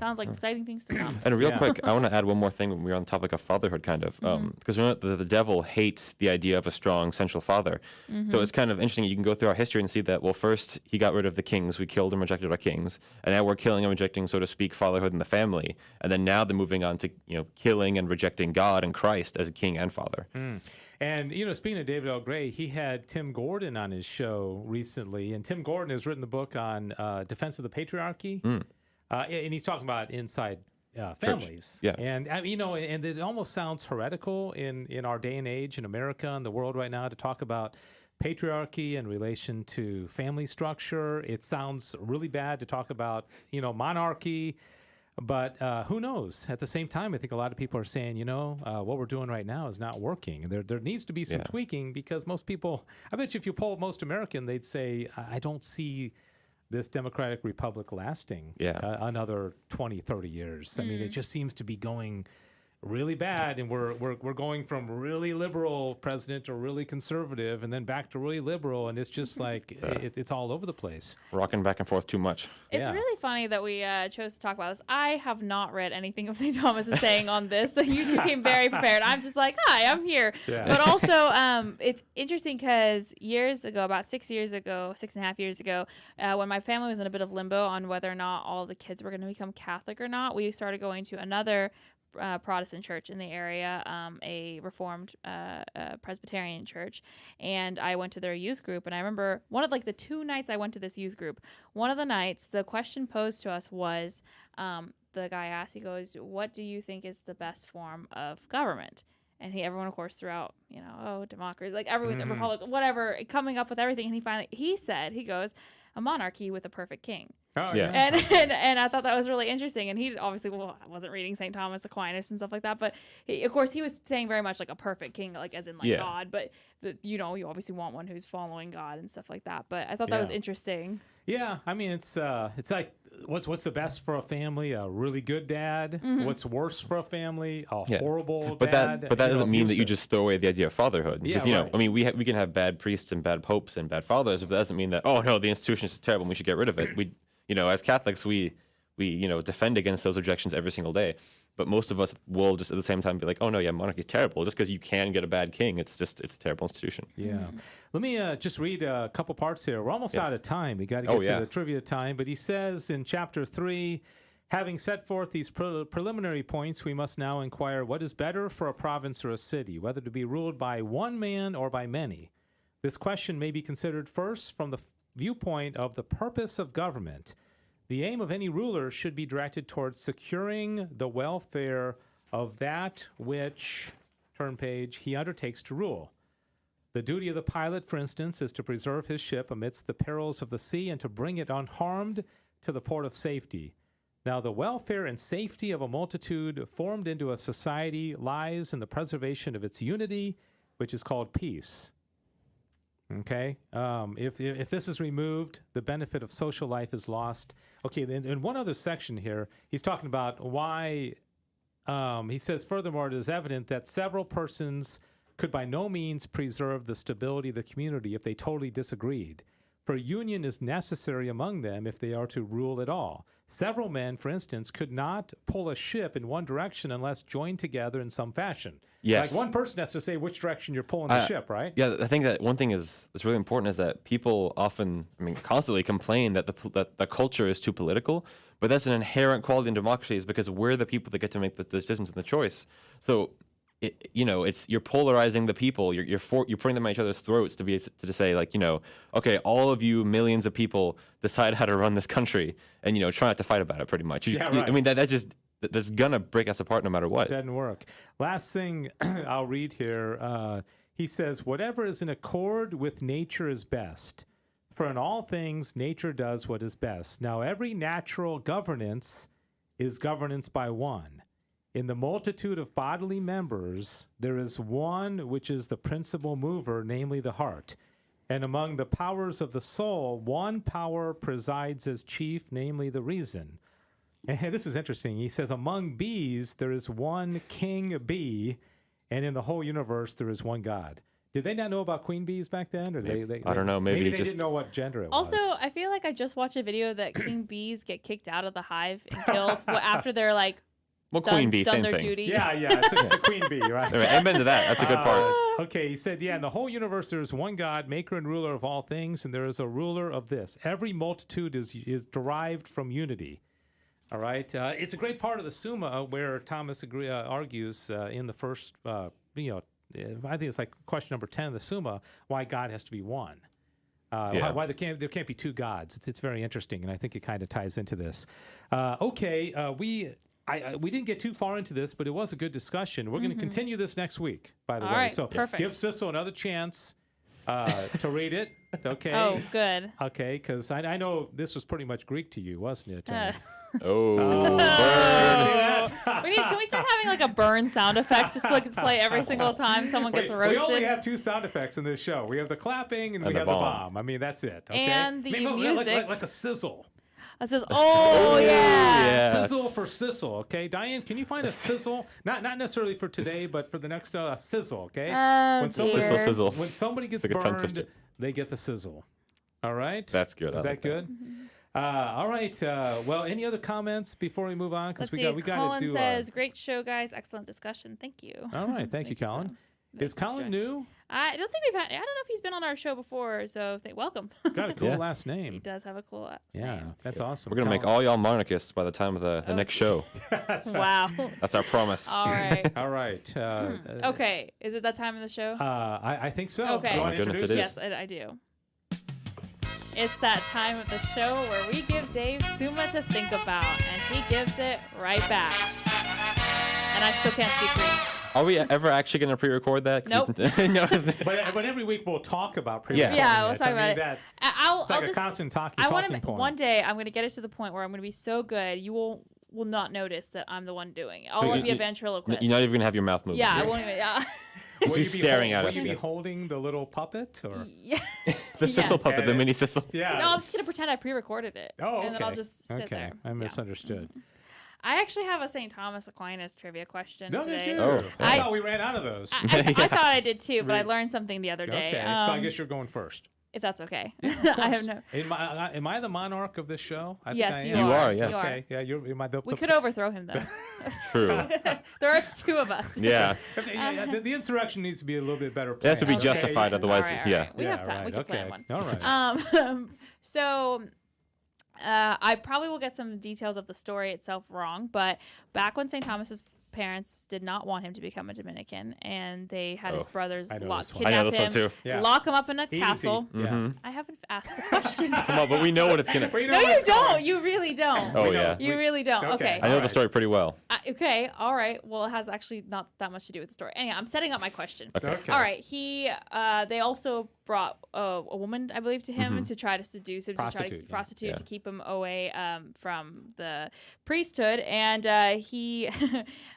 sounds like exciting things to come. And real quick, I want to add one more thing when we're on the topic of fatherhood, kind of, because the devil hates the idea of a strong central father. So it's kind of interesting. You can go through our history and see that, well, first he got rid of the kings. We killed and rejected our kings. And now we're killing and rejecting, so to speak, fatherhood in the family. And then now they're moving on to, killing and rejecting God and Christ as a king and father. And, speaking of David L. Gray, he had Tim Gordon on his show recently, and Tim Gordon has written the book on Defense of the Patriarchy, and he's talking about inside families. Yeah. And, and it almost sounds heretical in our day and age in America and the world right now to talk about patriarchy in relation to family structure. It sounds really bad to talk about, monarchy. But who knows? At the same time, I think a lot of people are saying, what we're doing right now is not working. There needs to be some tweaking because most people, I bet you if you poll most American, they'd say, I don't see this democratic republic lasting another 20, 30 years. I mean, it just seems to be going really bad, and we're going from really liberal president to really conservative, and then back to really liberal, and it's just like it's all over the place. Rocking back and forth too much. It's really funny that we chose to talk about this. I have not read anything of St. Thomas is saying on this, so you two came very prepared. I'm just like, hi, I'm here. Yeah. But also, it's interesting because years ago, about 6.5 years ago, when my family was in a bit of limbo on whether or not all the kids were going to become Catholic or not, we started going to another Protestant church in the area, a Reformed Presbyterian church, and I went to their youth group. And I remember one of the 2 nights I went to this youth group, one of the nights the question posed to us was, the guy asked, he goes, what do you think is the best form of government? And everyone of course threw out, democracy, like everyone, the republic, whatever, coming up with everything. And he goes, a monarchy with a perfect king. Oh, yeah. And I thought that was really interesting. And he obviously wasn't reading St. Thomas Aquinas and stuff like that. But of course, he was saying very much like a perfect king, like as in God. But, you obviously want one who's following God and stuff like that. But I thought that was interesting. Yeah. I mean, it's like, what's the best for a family? A really good dad. What's worse for a family? A horrible dad. But that doesn't mean that you just throw away the idea of fatherhood. Because, right. I mean, we can have bad priests and bad popes and bad fathers, but that doesn't mean that, oh, no, the institution is terrible and we should get rid of it. We, as Catholics, we defend against those objections every single day. But most of us will just at the same time be like, oh, no, monarchy is terrible. Just because you can get a bad king, it's a terrible institution. Yeah. Let me just read a couple parts here. We're almost out of time. We got to get to the trivia time. But he says in chapter 3, having set forth these preliminary points, we must now inquire what is better for a province or a city, whether to be ruled by one man or by many. This question may be considered first from the viewpoint of the purpose of government. The aim of any ruler should be directed towards securing the welfare of that which, turn page, he undertakes to rule. The duty of the pilot, for instance, is to preserve his ship amidst the perils of the sea and to bring it unharmed to the port of safety. Now, the welfare and safety of a multitude formed into a society lies in the preservation of its unity, which is called peace. Okay, if this is removed, the benefit of social life is lost. Okay, in one other section here, he's talking about why, he says, furthermore, it is evident that several persons could by no means preserve the stability of the community if they totally disagreed. For union is necessary among them if they are to rule at all. Several men, for instance, could not pull a ship in one direction unless joined together in some fashion. Yes. Like one person has to say which direction you're pulling the ship, right? Yeah, I think that one thing that's really important is that people often, constantly complain that the culture is too political, but that's an inherent quality in democracy is because we're the people that get to make the decisions and the choice. So, you're polarizing the people. You're putting them at each other's throats to say like, okay, all of you millions of people decide how to run this country, and try not to fight about it. Pretty much. That's gonna break us apart no matter what. Doesn't work. Last thing I'll read here. He says, "Whatever is in accord with nature is best. For in all things, nature does what is best. Now, every natural governance is governance by one. In the multitude of bodily members, there is one which is the principal mover, namely the heart. And among the powers of the soul, one power presides as chief, namely the reason." And this is interesting. He says, among bees, there is one king bee, and in the whole universe, there is one God. Did they not know about queen bees back then? Or I don't know. Maybe they didn't know what gender it was. Also, I feel like I just watched a video that king bees get kicked out of the hive and killed after they're like, queen bee, done same their thing. duty. Yeah, it's a queen bee, right? Amen to that. That's a good part. Okay, he said, in the whole universe there is one God, maker and ruler of all things, and there is a ruler of this. Every multitude is derived from unity. All right. It's a great part of the Summa where Thomas argues in the first, I think it's like question number 10 of the Summa, why God has to be one. Why there can't be two gods. It's very interesting, and I think it kind of ties into this. We didn't get too far into this, but it was a good discussion. We're going to continue this next week, by the way. Right, So perfect. give Sissel another chance to read it. Okay. Oh, good. Okay, because I know this was pretty much Greek to you, wasn't it? Uh, burn. Can we start having like a burn sound effect? Just like play every single time someone gets roasted. We only have 2 sound effects in this show. We have the clapping and we the have bomb. the bomb. I mean, that's it. Okay? And the music. Like a sizzle. It says, oh, yeah. Sizzle for sizzle, okay? Diane, can you find a sizzle? Not necessarily for today, but for the next sizzle, okay? Sizzle. When somebody gets Like a tongue burned, twister. they get the sizzle. All right? That's good. Is I that like good? All right. Well, any other comments before we move on? Let's Because see. we got to Colin do. says, great show, guys. Excellent discussion. Thank you. All right. Thank you, Colin. Is Colin new? I don't think I don't know if he's been on our show before, so welcome. He's got a cool Yeah. last name. He does have a cool last Yeah, name. that's awesome. We're going to make all y'all monarchists by the time of the next show. Wow. That's our promise. All right. All right. Okay. Is it that time of the show? I think so. Okay. Do you Oh want my to goodness, introduce it it? is. Yes, I do. It's that time of the show where we give Dave Summa to think about, and he gives it right back. And I still can't speak Greek. Are we ever actually going to pre-record that? 'Cause Nope. No, isn't it? But every week we'll talk about Yeah. Yeah, we'll talk about it. That, I'll it's like just, a constant I want talking to point. one day I'm going to get it to the point where I'm going to be so good you will not notice that I'm the one doing it. I'll So be a you- ventriloquist. You're not even going to have your mouth moving. Yeah, I won't even. Yeah. Just be staring at will us. you be Yeah. holding the little puppet? Or? Yeah. The Sissel Yes. puppet, the mini Sissel. Yeah. No, I'm just going to pretend I pre-recorded it. Oh, okay. And then I'll just sit okay. there. I Yeah. misunderstood. I actually have a St. Thomas Aquinas trivia question No, today. did you? Oh, I I- thought we ran out of those. I thought I did too, but I learned something the other day. Okay, so I guess you're going first. if that's okay. I have no. Am I the monarch of this show? I Yes, think you I am. You are, yes. You are. Okay, yeah, am I the, We could overthrow him though. True. There are 2 of us. Yeah. the insurrection needs to be a little bit better. It has to be planned, okay? justified, otherwise, All right. yeah. We have time. Right, We can okay. plan one. All right. So I probably will get some details of the story itself wrong, but back when St. Thomas's parents did not want him to become a Dominican, and they had his Oh, brothers I know lock, this one. I know kidnap this one him, too. Yeah. lock him up in a Easy. castle. Yeah. I haven't asked the question. Come on, but we know what it's going We to... know No, where you it's going. don't. You really don't. Oh, We know. yeah. You really don't. Okay. I know the Alright. story pretty well. Okay. All right. Well, it has actually not that much to do with the story. Anyway, I'm setting up my question. Okay. All right. They also brought a woman, I believe, to him to try to seduce him, to try to Prostitute, yeah. prostitute, Yeah. to keep him away from the priesthood, and he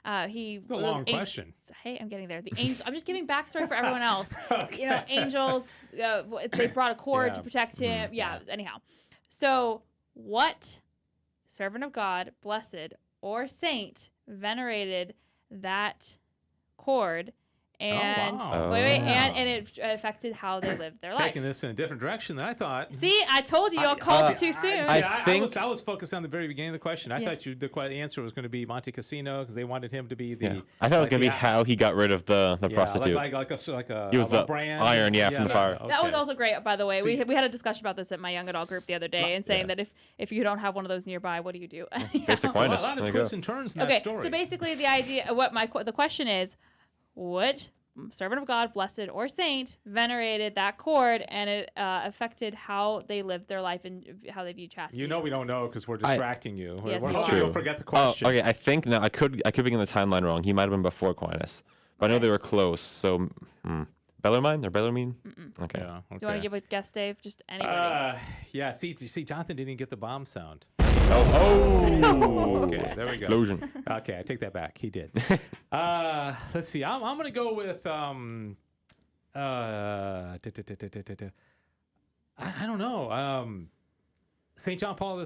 It's a long question. Hey, I'm getting there. The angel. I'm just giving backstory for everyone else. You know, angels. They brought a cord Yeah. to protect him. Yeah. Anyhow, so what servant of God, blessed or saint, venerated that cord? And wow. wait, Oh. and it affected how they lived their life. Taking this in a different direction than I thought. See, I told you, y'all called it too soon. I I was focused on the very beginning of the question. I Yeah. thought the answer was going to be Monte Cassino because they wanted him to be the. Yeah. I thought it was going to be how he got rid of the prostitute. Like a He was the brand. iron, from the fire. That was okay. also great, by the way. See- we had a discussion about this at my young adult group the other day, and saying yeah. that if you don't have one of those nearby, what do you do? Based A Aquinas. lot There of you twists go. and turns in Okay, that story. so basically the idea, the question is, what servant of God, blessed or saint, venerated that cord, and it affected how they lived their life and how they viewed chastity. You know we don't know because we're distracting you. Yes, we're you hoping are. you'll forget the Oh, question. okay. I think now I could be getting the timeline wrong. He might have been before Aquinas, but I know they were close. So, Bellarmine or Bellarmine? Okay. Yeah, okay. Do you want to give a guess, Dave? Just anybody. Yeah, see, Jonathan didn't even get the bomb sound. Oh. Okay, there we go. Explosion. Okay, I take that back. He did. Let's see. I'm going to go with I don't know. St. John Paul II.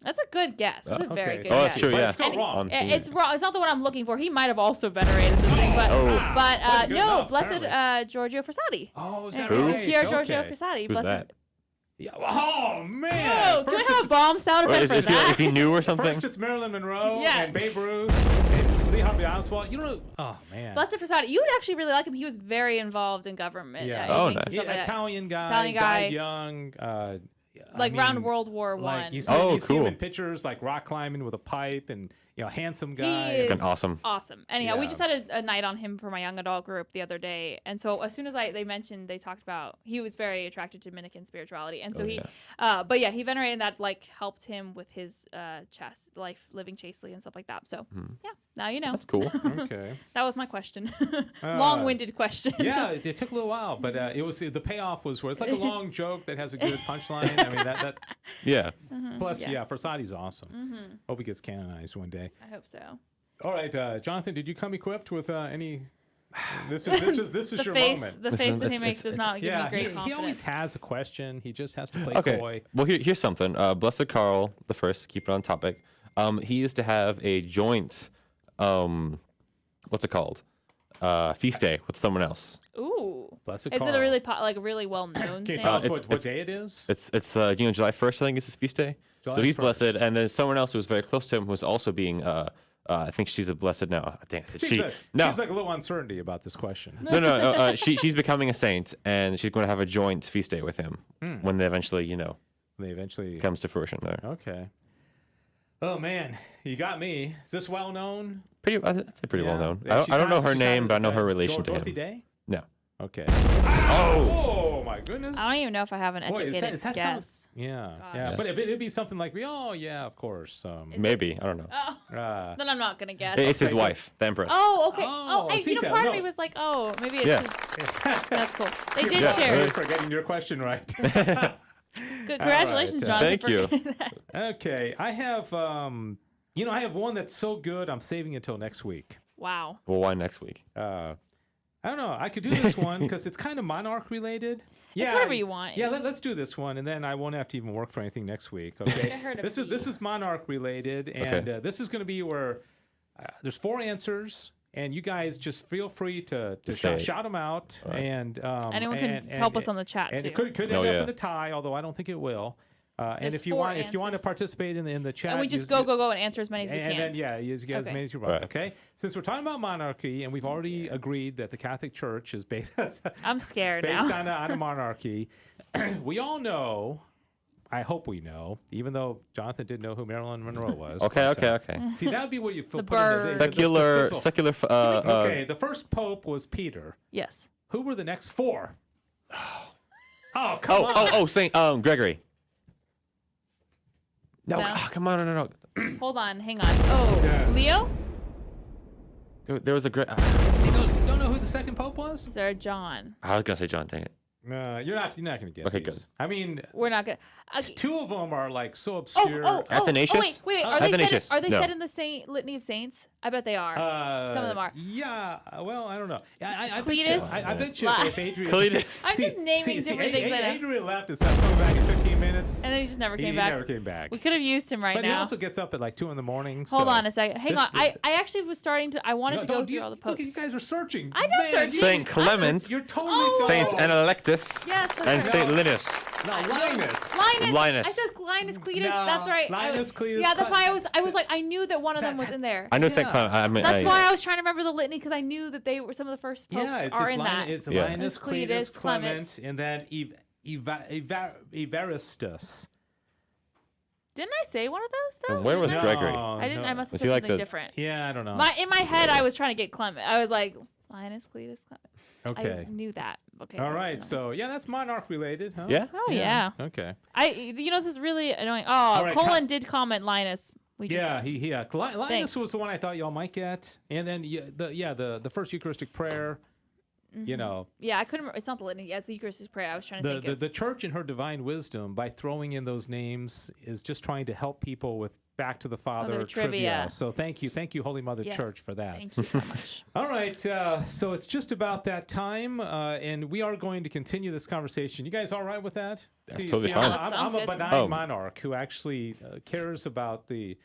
That's a good guess. That's a very Okay. good Oh, guess. that's true. But Yeah. it's still wrong. It's wrong. It's not the one I'm looking for. He might have also venerated this thing, but good no, enough, blessed apparently. Giorgio Frassati. Oh, is that Who? right? Pier Giorgio Okay. Frassati. Who's blessed. that? Yeah. Oh man! Oh, can we First have a bomb sound Or effect is for that? he new or something? First it's Marilyn Monroe Yeah. and Babe Ruth and Lee Harvey Oswald. You know, oh man. Blessed Frassati. You would actually really like him. He was very involved in government. Yeah. He Oh, thinks nice. and stuff like that. Italian guy, Italian guy. died young. like around World War Like One. you see him cool. in pictures like rock climbing with a pipe and handsome He guy. is Fucking awesome. Awesome. Anyhow, we Yeah. just had a night on him for my young adult group the other day, and so as soon as they talked about, he was very attracted to Dominican spirituality, and so but yeah, he venerated that, like helped him with his living chastely and stuff like that. So yeah, now you know. That's cool. Okay. That was my question. Long-winded question. Yeah, it took a little while, but it was the payoff was where it's like a long joke that has a good punchline. I mean that. Yeah. Plus, Forsadi's awesome. Hope he gets canonized one day. I hope so. All right, Jonathan, did you come equipped with any? This is your moment. The face that he makes does not give me great confidence. He always has a question. He just has to play Okay. coy. Well, here's something. Blessed Carl the First, keep it on topic. He used to have a joint, what's it called? Feast day with someone else. Ooh. Blessed Is Carl. it a really really well known? Can you saint? tell us It's- what day it is? It's July 1st, I think, is his feast day. So he's 1st. blessed, and then someone else who was very close to him who was also being, I think she's a blessed now. Dang, I said she. No, Seems like a little uncertainty about this question. no. She's becoming a saint, and she's going to have a joint feast day with him when they eventually, They eventually. comes to fruition there. Okay. Oh man, you got me. Is this well known? I'd say pretty well known. Yeah, I don't know her she's name, not but I know her a- relation to Dorothy him. Day? No. Okay. Oh my goodness. I don't even know if I have an Boy, educated is that guess. Yeah, God. yeah, but it'd be something like, oh yeah, of course. Maybe. I don't know. Oh, then I'm not gonna guess. It's his wife, the Empress. Oh, okay. Oh, Oh, see, part of no. me was like, oh, maybe it's Yeah. his. That's cool. They did Yeah, share. Really for getting your question right. Good, congratulations, All Jonathan. Thank for you. getting that. Okay, I have I have one that's so good I'm saving it till next week. Wow. Well, why next week? I don't know. I could do this one because it's kind of Monarch related. Yeah, whatever you want. Yeah, let's do this one, and then I won't have to even work for anything next week. Okay. I heard of this is Monarch related, and Okay. this is going to be where there's 4 answers, and you guys just feel free to say it. shout them out, Right. and Anyone can help us on the chat and too. it could Oh, end up yeah. in a tie, although I don't think it will. And There's if you 4 want to answers. participate in the chat, And we just use- go and answer as many as we and can. then you get as Okay. many as you want. Right. Okay, since we're talking about monarchy, and we've already agreed that the Catholic Church is based I'm scared based now. on a monarchy, we all know. I hope we know, even though Jonathan didn't know who Marilyn Monroe was. Okay. See, that would be what you put in bird. Secular. sizzle. Okay, the first pope was Peter. Yes. Who were the next 4? Oh, come on. Oh, Saint Gregory. No, No. come on, no. Hold on. Hang on. Oh, Yeah. Leo? There was a great. You don't know who the second pope was? Is there a John? I was gonna say John. Dang it. No, you're not going to get Okay, these. good. I mean, We're not gonna. 2 of them are like so obscure. Athanasius? Wait. Are Athanasius? they No. set in the Saint Litany of Saints? I bet they are. Some of them are. Yeah. Well, I don't know. I Cletus? I bet you La- if Adrian. Cletus. I'm just naming different things I know. Adrian left and said coming back in 15 minutes. And then he just never He came back. never came back. We could have used him right But he now. also gets up at like 2 in the morning. Hold so- on a second. Hang This- on. I actually was starting to. I wanted No, to go don't through you- all the Look, you popes. guys are searching. I know Man, searching. Saint Clement, You're totally Saint going. Analectus, Yes, that's and right. Saint Linus. No, Linus. I Linus. said Linus Cletus. No, That's right. Linus Cletus. Yeah, that's why I was like I knew that one of them was in there. I know Saint Yeah. Clement. I mean, That's why I was trying to remember the litany because I knew that they were some of the first popes Yeah, are in that. It's Yeah. Linus, Cletus, Cletus, Clement. Clement, and then Everestus. Didn't I say one of those though? Where was Didn't I? Gregory? I didn't. I must have Was said he like something the- different. Yeah, I don't know. In my head, I was trying to get Clement. I was like Linus Cletus Clement. Okay. I knew that. Okay. All that's right. enough. So yeah, that's monarch related, huh? Yeah. Oh yeah. Okay. This is really annoying. Oh, right, Colin did comment Linus. We just, Yeah, Linus Thanks. was the one I thought y'all might get, and then the first Eucharistic prayer. You know, Yeah, I couldn't. It's not the litany. Yeah, it's the Eucharistic prayer. I was trying to think of. the church in her divine wisdom, by throwing in those names, is just trying to help people with back to the Father Other trivia. So thank you, Holy Mother Yes, Church, for that. Thank you so much. All right, so it's just about that time, and we are going to continue this conversation. You guys all right with that? That's totally fine. That I'm sounds a good to me. benign monarch who actually cares about the.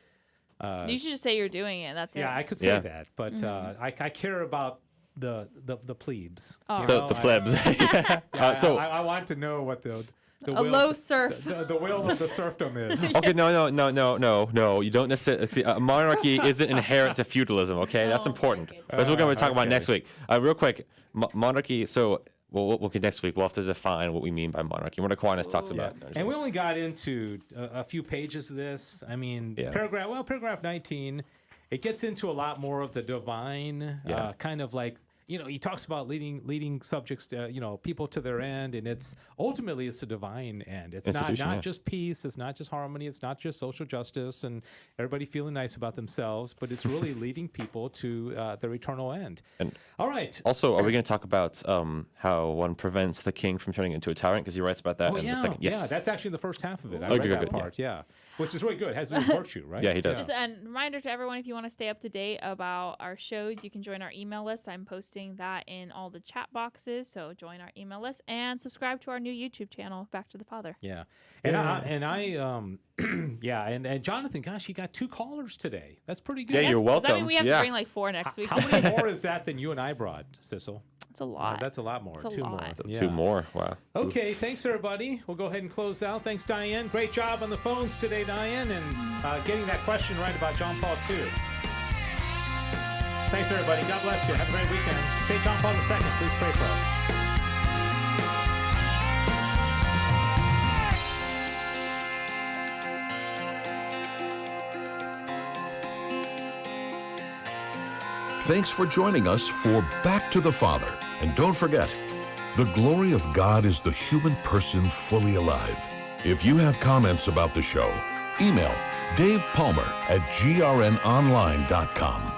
You should just say you're doing it. That's Yeah, it. I could say Yeah. that, but I care about the plebes. Oh. you So know? the plebs. I, so I want to know what the A will, low surf. the will of the serfdom is. okay, no. You don't necessarily see. Monarchy isn't inherent to feudalism. Okay, that's important. That's what we're going to talk about okay. next week. Real quick, monarchy. So Well, okay, next week we'll have to define what we mean by monarchy, what Aquinas talks about. And we only got into a few pages of this. I mean, paragraph 19, it gets into a lot more of the divine, kind of like, he talks about leading subjects, people to their end, and it's ultimately a divine end. It's not just peace, it's not just harmony, it's not just social justice and everybody feeling nice about themselves, but it's really leading people to their eternal end. And all right. Also, are we going to talk about how one prevents the king from turning into a tyrant? Because he writes about that in the second. Yes. Yeah, that's actually the first half of it. I read that part. Yeah. Which is really good. It has to do with virtue, right? Yeah, he does. Just a reminder to everyone, if you want to stay up to date about our shows, you can join our email list. I'm posting that in all the chat boxes, so join our email list and subscribe to our new YouTube channel, Back to the Father. Yeah. And and Jonathan, gosh, you got 2 callers today. That's pretty good. Yeah, you're welcome. Does that mean we have to bring like 4 next week? How many more is that than you and I brought, Sissel? It's a lot. That's a lot more. It's a 2 lot. more. Yeah. 2 more. Wow. Okay, thanks everybody. We'll go ahead and close out. Thanks, Diane. Great job on the phones today, Diane, and getting that question right about John Paul II. Thanks everybody. God bless you. Have a great weekend. St. John Paul II, please pray for us. Thanks for joining us for Back to the Father. And don't forget, the glory of God is the human person fully alive. If you have comments about the show, email Dave Palmer at grnonline.com.